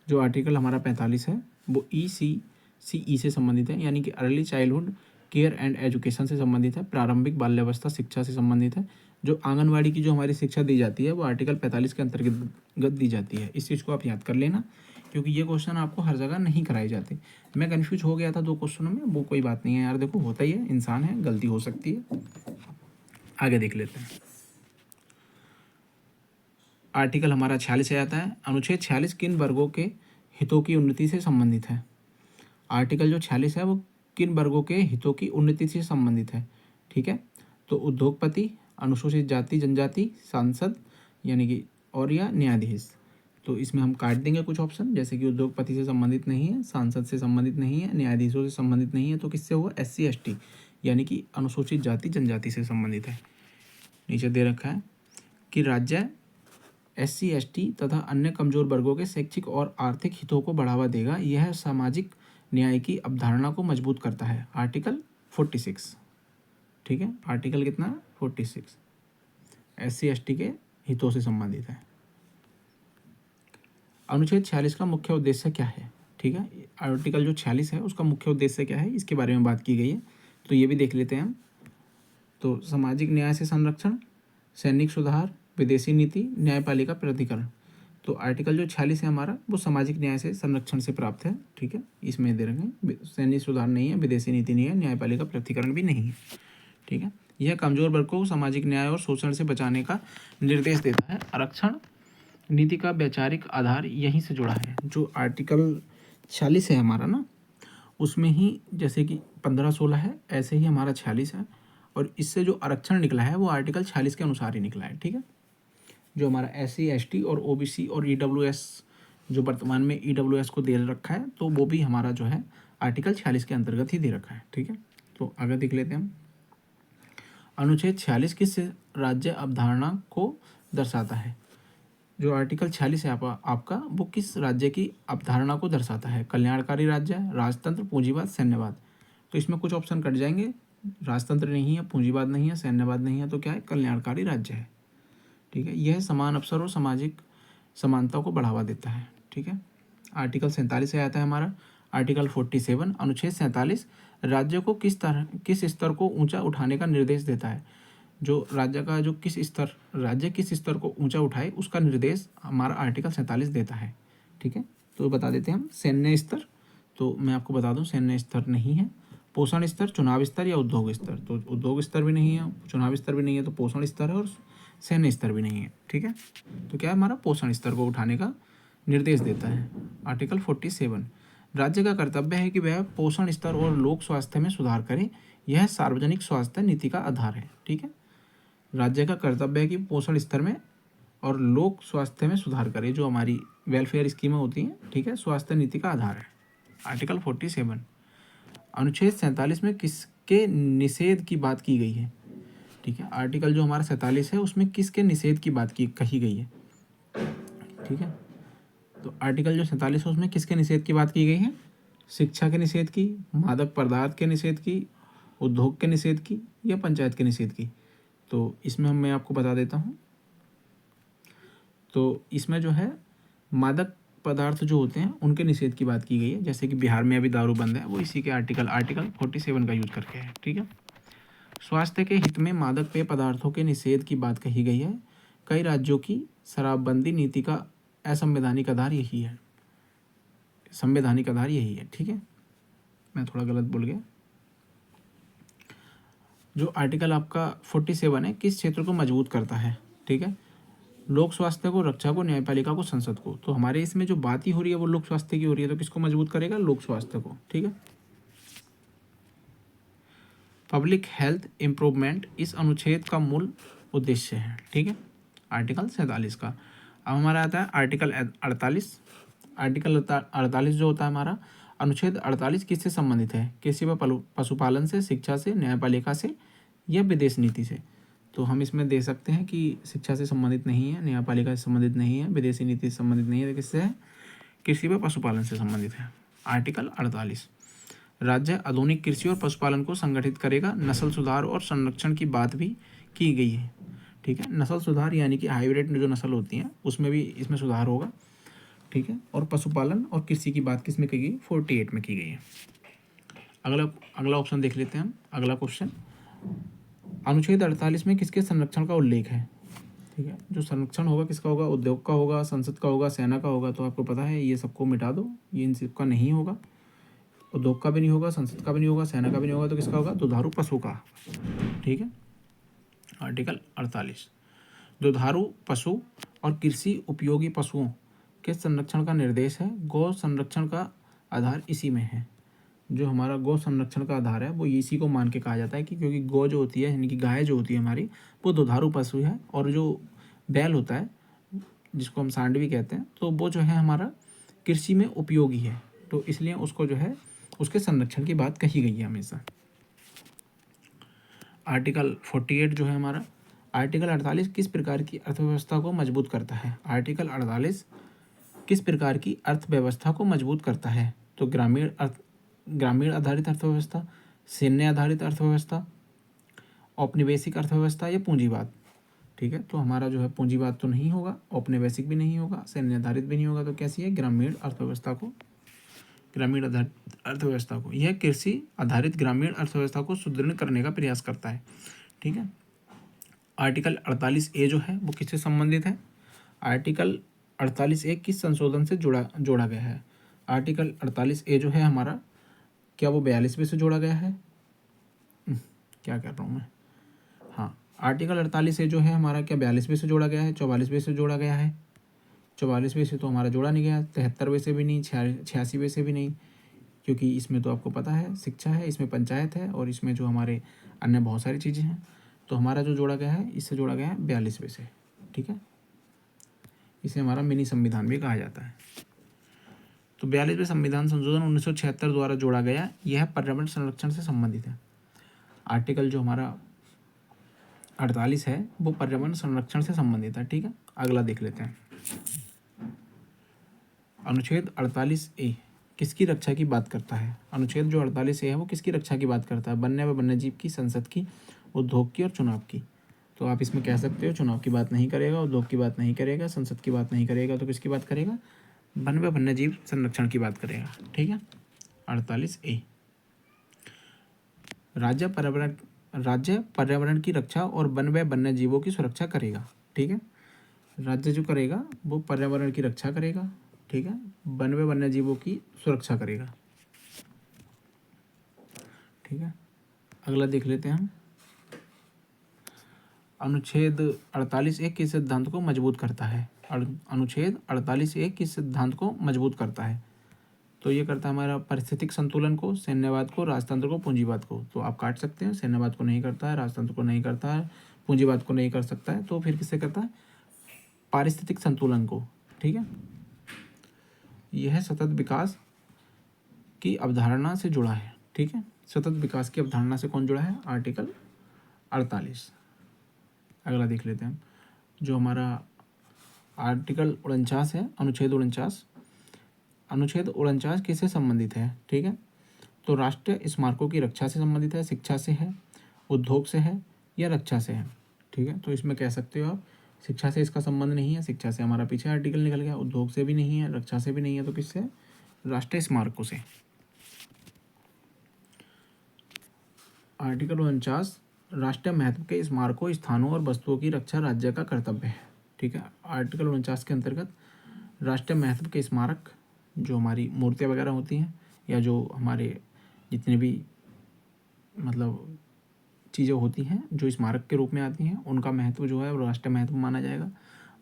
जो आर्टिकल हमारा 45 है वो ECCE से संबंधित है, यानी कि early childhood care and education से संबंधित है, प्रारंभिक बाल्यावस्था शिक्षा से संबंधित है। जो आंगनवाड़ी की जो हमारी शिक्षा दी जाती है वो आर्टिकल 45 के अंतर्गत दी जाती है। इस चीज़ को आप याद कर लेना, क्योंकि ये क्वेश्चन आपको हर जगह नहीं कराए जाते। मैं कन्फ्यूज हो गया था 2 क्वेश्चनों में, वो कोई बात नहीं है यार, देखो होता ही है, इंसान है, गलती हो सकती है। आगे देख लेते हैं। आर्टिकल हमारा 46 से आता है। अनुच्छेद 46 किन वर्गों के हितों की उन्नति से संबंधित है? आर्टिकल जो 46 है वो किन वर्गों के हितों की उन्नति से संबंधित है? ठीक है, तो उद्योगपति, अनुसूचित जाति जनजाति, सांसद यानी कि और या न्यायाधीश। तो इसमें हम काट देंगे कुछ ऑप्शन, जैसे कि उद्योगपति से संबंधित नहीं है, सांसद से संबंधित नहीं है, न्यायाधीशों से संबंधित नहीं है, तो किससे होगा? SC ST यानी कि अनुसूचित जाति जनजाति से संबंधित है। नीचे दे रखा है कि राज्य SC ST तथा अन्य कमजोर वर्गों के शैक्षिक और आर्थिक हितों को बढ़ावा देगा। यह सामाजिक न्याय की अवधारणा को मजबूत करता है। आर्टिकल 46, ठीक है, आर्टिकल कितना? 46 SC ST के हितों से संबंधित है। अनुच्छेद 46 का मुख्य उद्देश्य क्या है? ठीक है, आर्टिकल जो 46 है उसका मुख्य उद्देश्य क्या है, इसके बारे में बात की गई है, तो ये भी देख लेते हैं हम। तो सामाजिक न्याय से संरक्षण, सैनिक सुधार, विदेशी नीति, न्यायपालिका प्राधिकरण। तो आर्टिकल जो 46 है हमारा वो सामाजिक न्याय से संरक्षण से प्राप्त है। ठीक है, इसमें दे रखें, सैनिक सुधार नहीं है, विदेशी नीति नहीं है, न्यायपालिका प्राधिकरण भी नहीं है। ठीक है, यह कमजोर वर्ग को सामाजिक न्याय और शोषण से बचाने का निर्देश देता है। आरक्षण नीति का वैचारिक आधार यहीं से जुड़ा है। जो आर्टिकल 46 है हमारा ना, उसमें ही जैसे कि 15-16 है, ऐसे ही हमारा 46 है, और इससे जो आरक्षण निकला है वो आर्टिकल 46 के अनुसार ही निकला है। ठीक है, जो हमारा SC ST और OBC और EWS जो वर्तमान में EWS को दे रखा है, तो वो भी हमारा जो है आर्टिकल 46 के अंतर्गत ही दे रखा है। ठीक है, तो आगे देख लेते हैं हम। अनुच्छेद 46 किस राज्य अवधारणा को दर्शाता है? जो आर्टिकल 46 है आपका वो किस राज्य की अवधारणा को दर्शाता है? कल्याणकारी राज्य, राजतंत्र, पूंजीवाद, सैन्यवाद। तो इसमें कुछ ऑप्शन कट जाएंगे, राजतंत्र नहीं है, पूंजीवाद नहीं है, सैन्यवाद नहीं है, तो क्या है? कल्याणकारी राज्य है। ठीक है, यह समान अवसर और सामाजिक समानता को बढ़ावा देता है। ठीक है, आर्टिकल 47 से आता है हमारा। आर्टिकल 47 अनुच्छेद 47 राज्य को किस स्तर को ऊंचा उठाने का निर्देश देता है। जो राज्य का जो राज्य किस स्तर को ऊंचा उठाए उसका निर्देश हमारा आर्टिकल 47 देता है। ठीक है, तो बता देते हैं हम। सैन्य स्तर, तो मैं आपको बता दूं सैन्य स्तर नहीं है। पोषण स्तर, चुनाव स्तर या उद्योग स्तर। तो उद्योग स्तर भी नहीं है, चुनाव स्तर भी नहीं है, तो पोषण स्तर है, और सैन्य स्तर भी नहीं है। ठीक है, तो क्या है? हमारा पोषण स्तर को उठाने का निर्देश देता है आर्टिकल 47। राज्य का कर्तव्य है कि वह पोषण स्तर और लोक स्वास्थ्य में सुधार करे। यह सार्वजनिक स्वास्थ्य नीति का आधार है। ठीक है, राज्य का कर्तव्य है कि पोषण स्तर में और लोक स्वास्थ्य में सुधार करे, जो हमारी वेलफेयर स्कीमें होती हैं। ठीक है, स्वास्थ्य नीति का आधार है आर्टिकल 47। अनुच्छेद 47 में किसके निषेध की बात की गई है? ठीक है, आर्टिकल जो हमारा 47 है उसमें किसके निषेध की बात कही गई है? ठीक है, तो आर्टिकल जो 47 है उसमें किसके निषेध की बात की गई है? शिक्षा के निषेध की, मादक पदार्थ के निषेध की, उद्योग के निषेध की, या पंचायत के निषेध की। तो इसमें मैं आपको बता देता हूँ, तो इसमें जो है मादक पदार्थ जो होते हैं उनके निषेध की बात की गई है। जैसे कि बिहार में अभी दारू बंद है, वो इसी के आर्टिकल 47 का यूज करके है। ठीक है, स्वास्थ्य के हित में मादक पेय पदार्थों के निषेध की बात कही गई है। कई राज्यों की शराबबंदी नीति का असंवैधानिक आधार यही है, संवैधानिक आधार यही है। ठीक है, मैं थोड़ा गलत बोल गया। जो आर्टिकल आपका 47 है किस क्षेत्र को मजबूत करता है? ठीक है, लोक स्वास्थ्य को, रक्षा को, न्यायपालिका को, संसद को। तो हमारे इसमें जो बात ही हो रही है वो लोक स्वास्थ्य की हो रही है, तो किसको मजबूत करेगा? लोक स्वास्थ्य को। ठीक है, पब्लिक हेल्थ इम्प्रूवमेंट इस अनुच्छेद का मूल उद्देश्य है। ठीक है, आर्टिकल 47 का। अब हमारा आता है आर्टिकल 48। आर्टिकल 48 जो होता है हमारा, अनुच्छेद 48 किससे संबंधित है? कृषि व पशुपालन से, शिक्षा से, न्यायपालिका से, या विदेश नीति से। तो हम इसमें दे सकते हैं कि शिक्षा से संबंधित नहीं है, न्यायपालिका से संबंधित नहीं है, विदेशी नीति से संबंधित नहीं है, तो किससे है? कृषि व पशुपालन से संबंधित है। आर्टिकल 48, राज्य आधुनिक कृषि और पशुपालन को संगठित करेगा। नस्ल सुधार और संरक्षण की बात भी की गई है। ठीक है, नस्ल सुधार यानी कि हाइब्रिड जो नस्ल होती हैं उसमें भी इसमें सुधार होगा। ठीक है, और पशुपालन और कृषि की बात किस में की गई? 48 में की गई है। अगला ऑप्शन देख लेते हैं हम। अगला क्वेश्चन, अनुच्छेद 48 में किसके संरक्षण का उल्लेख है? ठीक है, जो संरक्षण होगा किसका होगा? उद्योग का होगा, संसद का होगा, सेना का होगा। तो आपको पता है ये सबको मिटा दो, ये इन सबका नहीं होगा। उद्योग का भी नहीं होगा, संसद का भी नहीं होगा, सेना का भी नहीं होगा, तो किसका होगा? दुधारू पशु का। ठीक है, आर्टिकल 48, दुधारू पशु और कृषि उपयोगी पशुओं के संरक्षण का निर्देश है। गौ संरक्षण का आधार इसी में है। जो हमारा गौ संरक्षण का आधार है वो इसी को मान के कहा जाता है कि क्योंकि गौ जो होती है यानी कि गाय जो होती है हमारी, वो दुधारू पशु है, और जो बैल होता है जिसको हम सांड भी कहते हैं, तो वो जो है हमारा कृषि में उपयोगी है। तो इसलिए उसको जो है उसके संरक्षण की बात कही गई है हमेशा। आर्टिकल 48 जो है हमारा, आर्टिकल 48 किस प्रकार की अर्थव्यवस्था को मजबूत करता है? आर्टिकल 48 किस प्रकार की अर्थव्यवस्था को मजबूत करता है? तो ग्रामीण आधारित अर्थव्यवस्था, सैन्य आधारित अर्थव्यवस्था, औपनिवेशिक अर्थव्यवस्था या पूंजीवाद। ठीक है, तो हमारा जो है पूंजीवाद तो नहीं होगा, औपनिवेशिक भी नहीं होगा, सैन्य आधारित भी नहीं होगा, तो कैसी है? ग्रामीण अर्थव्यवस्था को, ग्रामीण आधारित अर्थव्यवस्था को। यह कृषि आधारित ग्रामीण अर्थव्यवस्था को सुदृढ़ करने का प्रयास करता है। ठीक है, आर्टिकल 48A जो है वो किससे संबंधित है? आर्टिकल 48A किस संशोधन से जोड़ा गया है? आर्टिकल 48A जो है हमारा, क्या वो 42वें से जोड़ा गया है? क्या कर रहा हूँ मैं? हाँ, आर्टिकल 48A जो है हमारा क्या 42वें से जोड़ा गया है? 44वें से जोड़ा गया है? 44वें से तो हमारा जोड़ा नहीं गया, 73वें से भी नहीं, 86वें से भी नहीं, क्योंकि इसमें तो आपको पता है शिक्षा है, इसमें पंचायत है, और इसमें जो हमारे अन्य बहुत सारी चीज़ें हैं। तो हमारा जो जोड़ा गया है इससे जोड़ा गया है 42वें से। ठीक है, इसे हमारा मिनी संविधान भी कहा जाता है। तो 42वें संविधान संशोधन 1976 द्वारा जोड़ा गया, यह पर्यावरण संरक्षण से संबंधित है। आर्टिकल जो हमारा 48 है वो पर्यावरण संरक्षण से संबंधित है। ठीक है, अगला देख लेते हैं। अनुच्छेद 48A किसकी रक्षा की बात करता है? अनुच्छेद जो 48A है वो किसकी रक्षा की बात करता है? वन्य व वन्यजीव की, संसद की, उद्योग की और चुनाव की। तो आप इसमें कह सकते हो चुनाव की बात नहीं करेगा, उद्योग की बात नहीं करेगा, संसद की बात नहीं करेगा, तो किसकी बात करेगा? वन व वन्यजीव संरक्षण की बात करेगा। ठीक है, 48A, राज्य पर्यावरण की रक्षा और वन व वन्यजीवों की सुरक्षा करेगा। ठीक है, राज्य जो करेगा वो पर्यावरण की रक्षा करेगा। ठीक है, वन व वन्यजीवों की सुरक्षा करेगा। ठीक है, अगला देख लेते हैं हम। अनुच्छेद 48A किस सिद्धांत को मजबूत करता है? अनुच्छेद 48A किस सिद्धांत को मजबूत करता है? तो ये करता है हमारा पारिस्थितिक संतुलन को, सैन्यवाद को, राजतंत्र को, पूंजीवाद को। तो आप काट सकते हैं, सैन्यवाद को नहीं करता है, राजतंत्र को नहीं करता है, पूंजीवाद को नहीं कर सकता है, तो फिर किससे करता है? पारिस्थितिक संतुलन को। ठीक है, यह सतत विकास की अवधारणा से जुड़ा है। ठीक है, सतत विकास की अवधारणा से कौन जुड़ा है? आर्टिकल 48। अगला देख लेते हैं जो हमारा आर्टिकल 49 है, अनुच्छेद 49। अनुच्छेद 49 किससे संबंधित है? ठीक है, तो राष्ट्रीय स्मारकों की रक्षा से संबंधित है, शिक्षा से है, उद्योग से है या रक्षा से है। ठीक है, तो इसमें कह सकते हो आप शिक्षा से इसका संबंध नहीं है, शिक्षा से हमारा पीछे आर्टिकल निकल गया, उद्योग से भी नहीं है, रक्षा से भी नहीं है, तो किससे? राष्ट्रीय स्मारकों से। आर्टिकल 49, राष्ट्रीय महत्व के स्मारकों, स्थानों और वस्तुओं की रक्षा राज्य का कर्तव्य है। ठीक है, आर्टिकल 49 के अंतर्गत राष्ट्रीय महत्व के स्मारक, जो हमारी मूर्तियाँ वगैरह होती हैं या जो हमारे जितने भी मतलब चीज़ें होती हैं जो स्मारक के रूप में आती हैं, उनका महत्व जो है वो राष्ट्रीय महत्व माना जाएगा,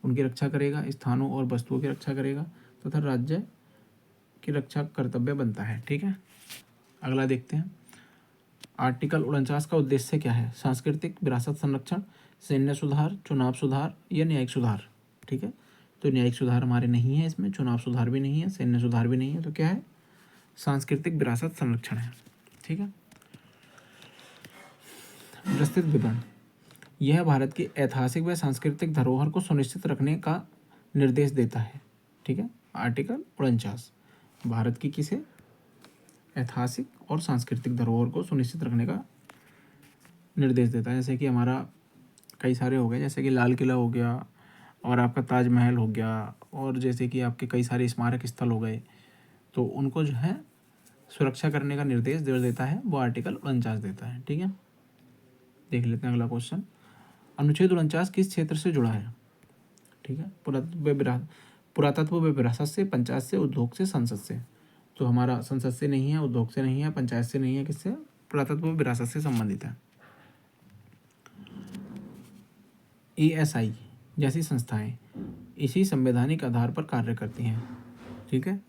उनकी रक्षा करेगा, स्थानों और वस्तुओं की रक्षा करेगा तथा राज्य की रक्षा कर्तव्य बनता है। ठीक है, अगला देखते हैं। आर्टिकल 49 का उद्देश्य क्या है? सांस्कृतिक विरासत संरक्षण, सैन्य सुधार, चुनाव सुधार या न्यायिक सुधार। ठीक है, तो न्यायिक सुधार हमारे नहीं है इसमें, चुनाव सुधार भी नहीं है, सैन्य सुधार भी नहीं है, तो क्या है? सांस्कृतिक विरासत संरक्षण है। ठीक है, विस्तृत विवरण, यह भारत की ऐतिहासिक व सांस्कृतिक धरोहर को सुनिश्चित रखने का निर्देश देता है। ठीक है, आर्टिकल 49 भारत की किसे ऐतिहासिक और सांस्कृतिक धरोहर को सुनिश्चित रखने का निर्देश देता है। जैसे कि हमारा कई सारे हो गए, जैसे कि लाल किला हो गया और आपका ताजमहल हो गया, और जैसे कि आपके कई सारे स्मारक स्थल हो गए, तो उनको जो है सुरक्षा करने का निर्देश जो देता है वो आर्टिकल 49 देता है। ठीक है, देख लेते हैं अगला क्वेश्चन। अनुच्छेद 49 किस क्षेत्र से जुड़ा है? ठीक है, पुरातत्व व विरासत से, पंचायत से, उद्योग से, संसद से। तो हमारा संसद से नहीं है, उद्योग से नहीं है, पंचायत से नहीं है, किससे? पुरातत्व व विरासत से संबंधित है। ESI जैसी संस्थाएं इसी संवैधानिक आधार पर कार्य करती हैं। ठीक है,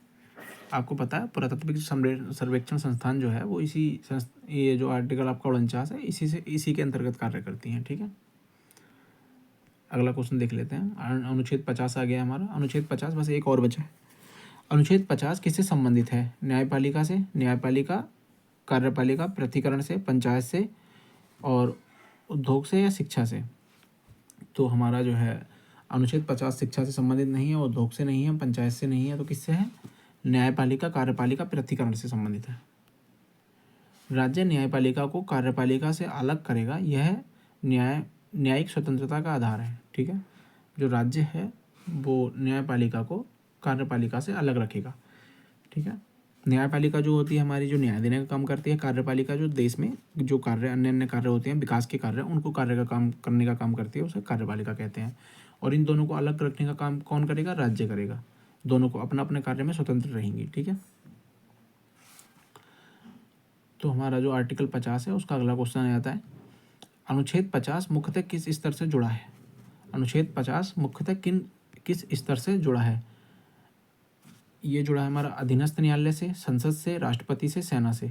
आपको पता है पुरातत्विक सर्वेक्षण संस्थान जो है वो ये जो आर्टिकल आपका 49 है इसी के अंतर्गत कार्य करती हैं। ठीक है, अगला क्वेश्चन देख लेते हैं। अनुच्छेद 50 आ गया हमारा। अनुच्छेद 50 बस एक और बचा है। अनुच्छेद 50 किससे संबंधित है? न्यायपालिका से, न्यायपालिका, कार्यपालिका, प्राधिकरण से, पंचायत से और उद्योग से या शिक्षा से। तो हमारा जो है अनुच्छेद 50 शिक्षा से संबंधित नहीं है, उद्योग से नहीं है, पंचायत से नहीं है, तो किससे है? न्यायपालिका, कार्यपालिका, प्राधिकरण से संबंधित है। राज्य न्यायपालिका को कार्यपालिका से अलग करेगा, यह न्यायिक स्वतंत्रता का आधार है। ठीक है, जो राज्य है वो न्यायपालिका को कार्यपालिका से अलग रखेगा। ठीक है, न्यायपालिका जो होती है हमारी, जो न्याय देने का काम करती है। कार्यपालिका जो देश में जो कार्य अन्य अन्य कार्य होते हैं, विकास के कार्य, उनको कार्य का काम करने का काम करती है, उसे कार्यपालिका कहते हैं। और इन दोनों को अलग रखने का काम कौन करेगा? राज्य करेगा। दोनों को अपना अपने कार्य में स्वतंत्र रहेंगी। ठीक है, तो हमारा जो आर्टिकल 50 है उसका अगला क्वेश्चन आ जाता है। अनुच्छेद 50 मुख्यतः किस स्तर से जुड़ा है? अनुच्छेद 50 मुख्यतः किस स्तर से जुड़ा है? ये जुड़ा है हमारा अधीनस्थ न्यायालय से, संसद से, राष्ट्रपति से, सेना से।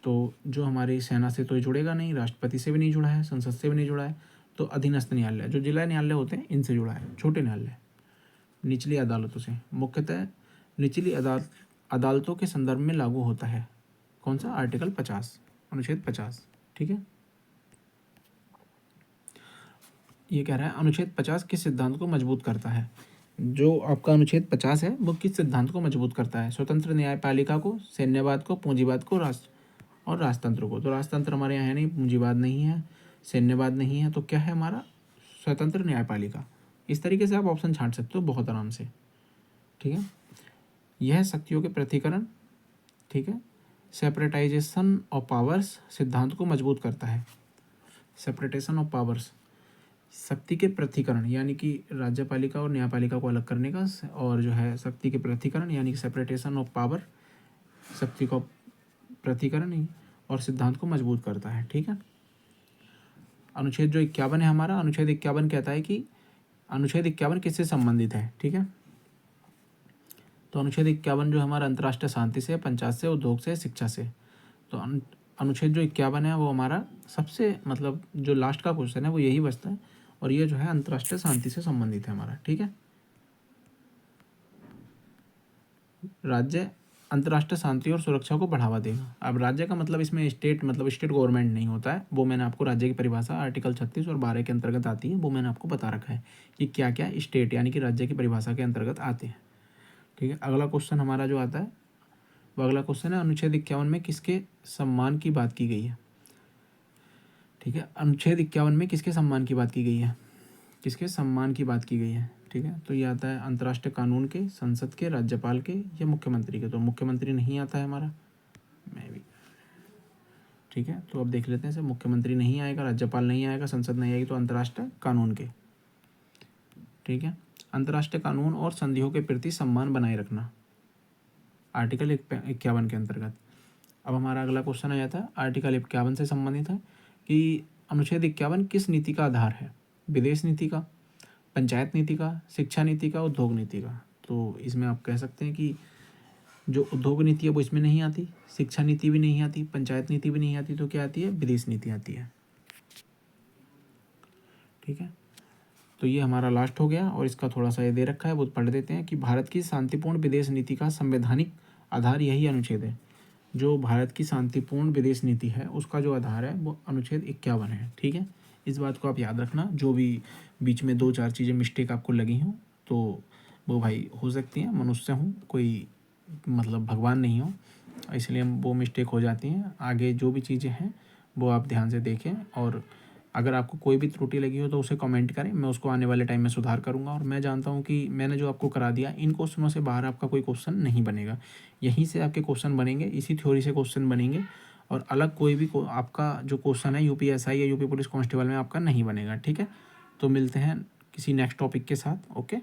तो जो हमारी सेना से तो ये जुड़ेगा नहीं, राष्ट्रपति से भी नहीं जुड़ा है, संसद से भी नहीं जुड़ा है, तो अधीनस्थ न्यायालय जो जिला न्यायालय होते हैं इनसे जुड़ा है। छोटे न्यायालय निचली अदालतों से, मुख्यतः निचली अदालतों के संदर्भ में लागू होता है। कौन सा? आर्टिकल 50, अनुच्छेद 50। ठीक है, ये कह रहा है अनुच्छेद 50 किस सिद्धांत को मजबूत करता है? जो आपका अनुच्छेद 50 है वो किस सिद्धांत को मजबूत करता है? स्वतंत्र न्यायपालिका को, सैन्यवाद को, पूंजीवाद को, राजतंत्र को। तो राजतंत्र हमारे यहाँ है नहीं, पूंजीवाद नहीं है, सैन्यवाद नहीं है, तो क्या है हमारा? स्वतंत्र न्यायपालिका। इस तरीके से आप ऑप्शन छांट सकते हो बहुत आराम से। ठीक है, यह शक्तियों के पृथक्करण, ठीक है, सेपरेटाइजेशन ऑफ पावर्स सिद्धांत को मजबूत करता है। सेपरेटेशन ऑफ पावर्स, शक्ति के पृथक्करण यानी कि राज्यपालिका और न्यायपालिका को अलग करने का, और जो है शक्ति के पृथक्करण यानी कि सेपरेटेशन ऑफ पावर, शक्ति को पृथक्करण और सिद्धांत को मजबूत करता है। ठीक है, अनुच्छेद जो 51 है हमारा, अनुच्छेद 51 कहता है कि अनुच्छेद 51 किससे संबंधित है? ठीक है, तो अनुच्छेद 51 जो हमारा अंतर्राष्ट्रीय शांति से, पंचायत से, उद्योग से, शिक्षा से। तो अनुच्छेद जो 51 है वो हमारा सबसे मतलब जो लास्ट का क्वेश्चन है वो यही बचता है, और ये जो है अंतर्राष्ट्रीय शांति से संबंधित है हमारा। ठीक है, राज्य अंतर्राष्ट्रीय शांति और सुरक्षा को बढ़ावा देगा। अब राज्य का मतलब इसमें स्टेट गवर्नमेंट नहीं होता है, वो मैंने आपको राज्य की परिभाषा आर्टिकल 36 और 12 के अंतर्गत आती है, वो मैंने आपको बता रखा है कि क्या क्या स्टेट यानी कि राज्य की परिभाषा के अंतर्गत आते हैं। ठीक है, अगला क्वेश्चन हमारा जो आता है वो अगला क्वेश्चन है, अनुच्छेद 51 में किसके सम्मान की बात की गई है? ठीक है, अनुच्छेद 51 में किसके सम्मान की बात की गई है? किसके सम्मान की बात की गई है? ठीक है, तो ये आता है अंतर्राष्ट्रीय कानून के, संसद के, राज्यपाल के या मुख्यमंत्री के। तो मुख्यमंत्री नहीं आता है हमारा, मैं भी। ठीक है, तो अब देख लेते हैं, मुख्यमंत्री नहीं आएगा, राज्यपाल नहीं आएगा, संसद नहीं आएगी, तो अंतर्राष्ट्रीय कानून के। ठीक है, अंतर्राष्ट्रीय कानून और संधियों के प्रति सम्मान बनाए रखना, आर्टिकल 51 के अंतर्गत। अब हमारा अगला क्वेश्चन आ जाता है आर्टिकल 51 से संबंधित है कि अनुच्छेद 51 किस नीति का आधार है? विदेश नीति का, पंचायत नीति का, शिक्षा नीति का, उद्योग नीति का। तो इसमें आप कह सकते हैं कि जो उद्योग नीति है वो इसमें नहीं आती, शिक्षा नीति भी नहीं आती, पंचायत नीति भी नहीं आती, तो क्या आती है? विदेश नीति आती है। ठीक है, तो ये हमारा लास्ट हो गया, और इसका थोड़ा सा ये दे रखा है वो पढ़ देते हैं कि भारत की शांतिपूर्ण विदेश नीति का संवैधानिक आधार यही अनुच्छेद है। जो भारत की शांतिपूर्ण विदेश नीति है उसका जो आधार है वो अनुच्छेद 51 है। ठीक है, इस बात को आप याद रखना। जो भी बीच में 2-4 चीज़ें मिस्टेक आपको लगी हों तो वो भाई हो सकती हैं, मनुष्य हूँ, कोई मतलब भगवान नहीं हो, इसलिए वो मिस्टेक हो जाती हैं। आगे जो भी चीज़ें हैं वो आप ध्यान से देखें, और अगर आपको कोई भी त्रुटि लगी हो तो उसे कमेंट करें, मैं उसको आने वाले टाइम में सुधार करूँगा। और मैं जानता हूँ कि मैंने जो आपको करा दिया, इन क्वेश्चनों से बाहर आपका कोई क्वेश्चन नहीं बनेगा, यहीं से आपके क्वेश्चन बनेंगे, इसी थ्योरी से क्वेश्चन बनेंगे, और अलग कोई भी आपका जो क्वेश्चन है यूपीएसआई या यूपी पुलिस कांस्टेबल में आपका नहीं बनेगा। ठीक है, तो मिलते हैं किसी नेक्स्ट टॉपिक के साथ। ओके।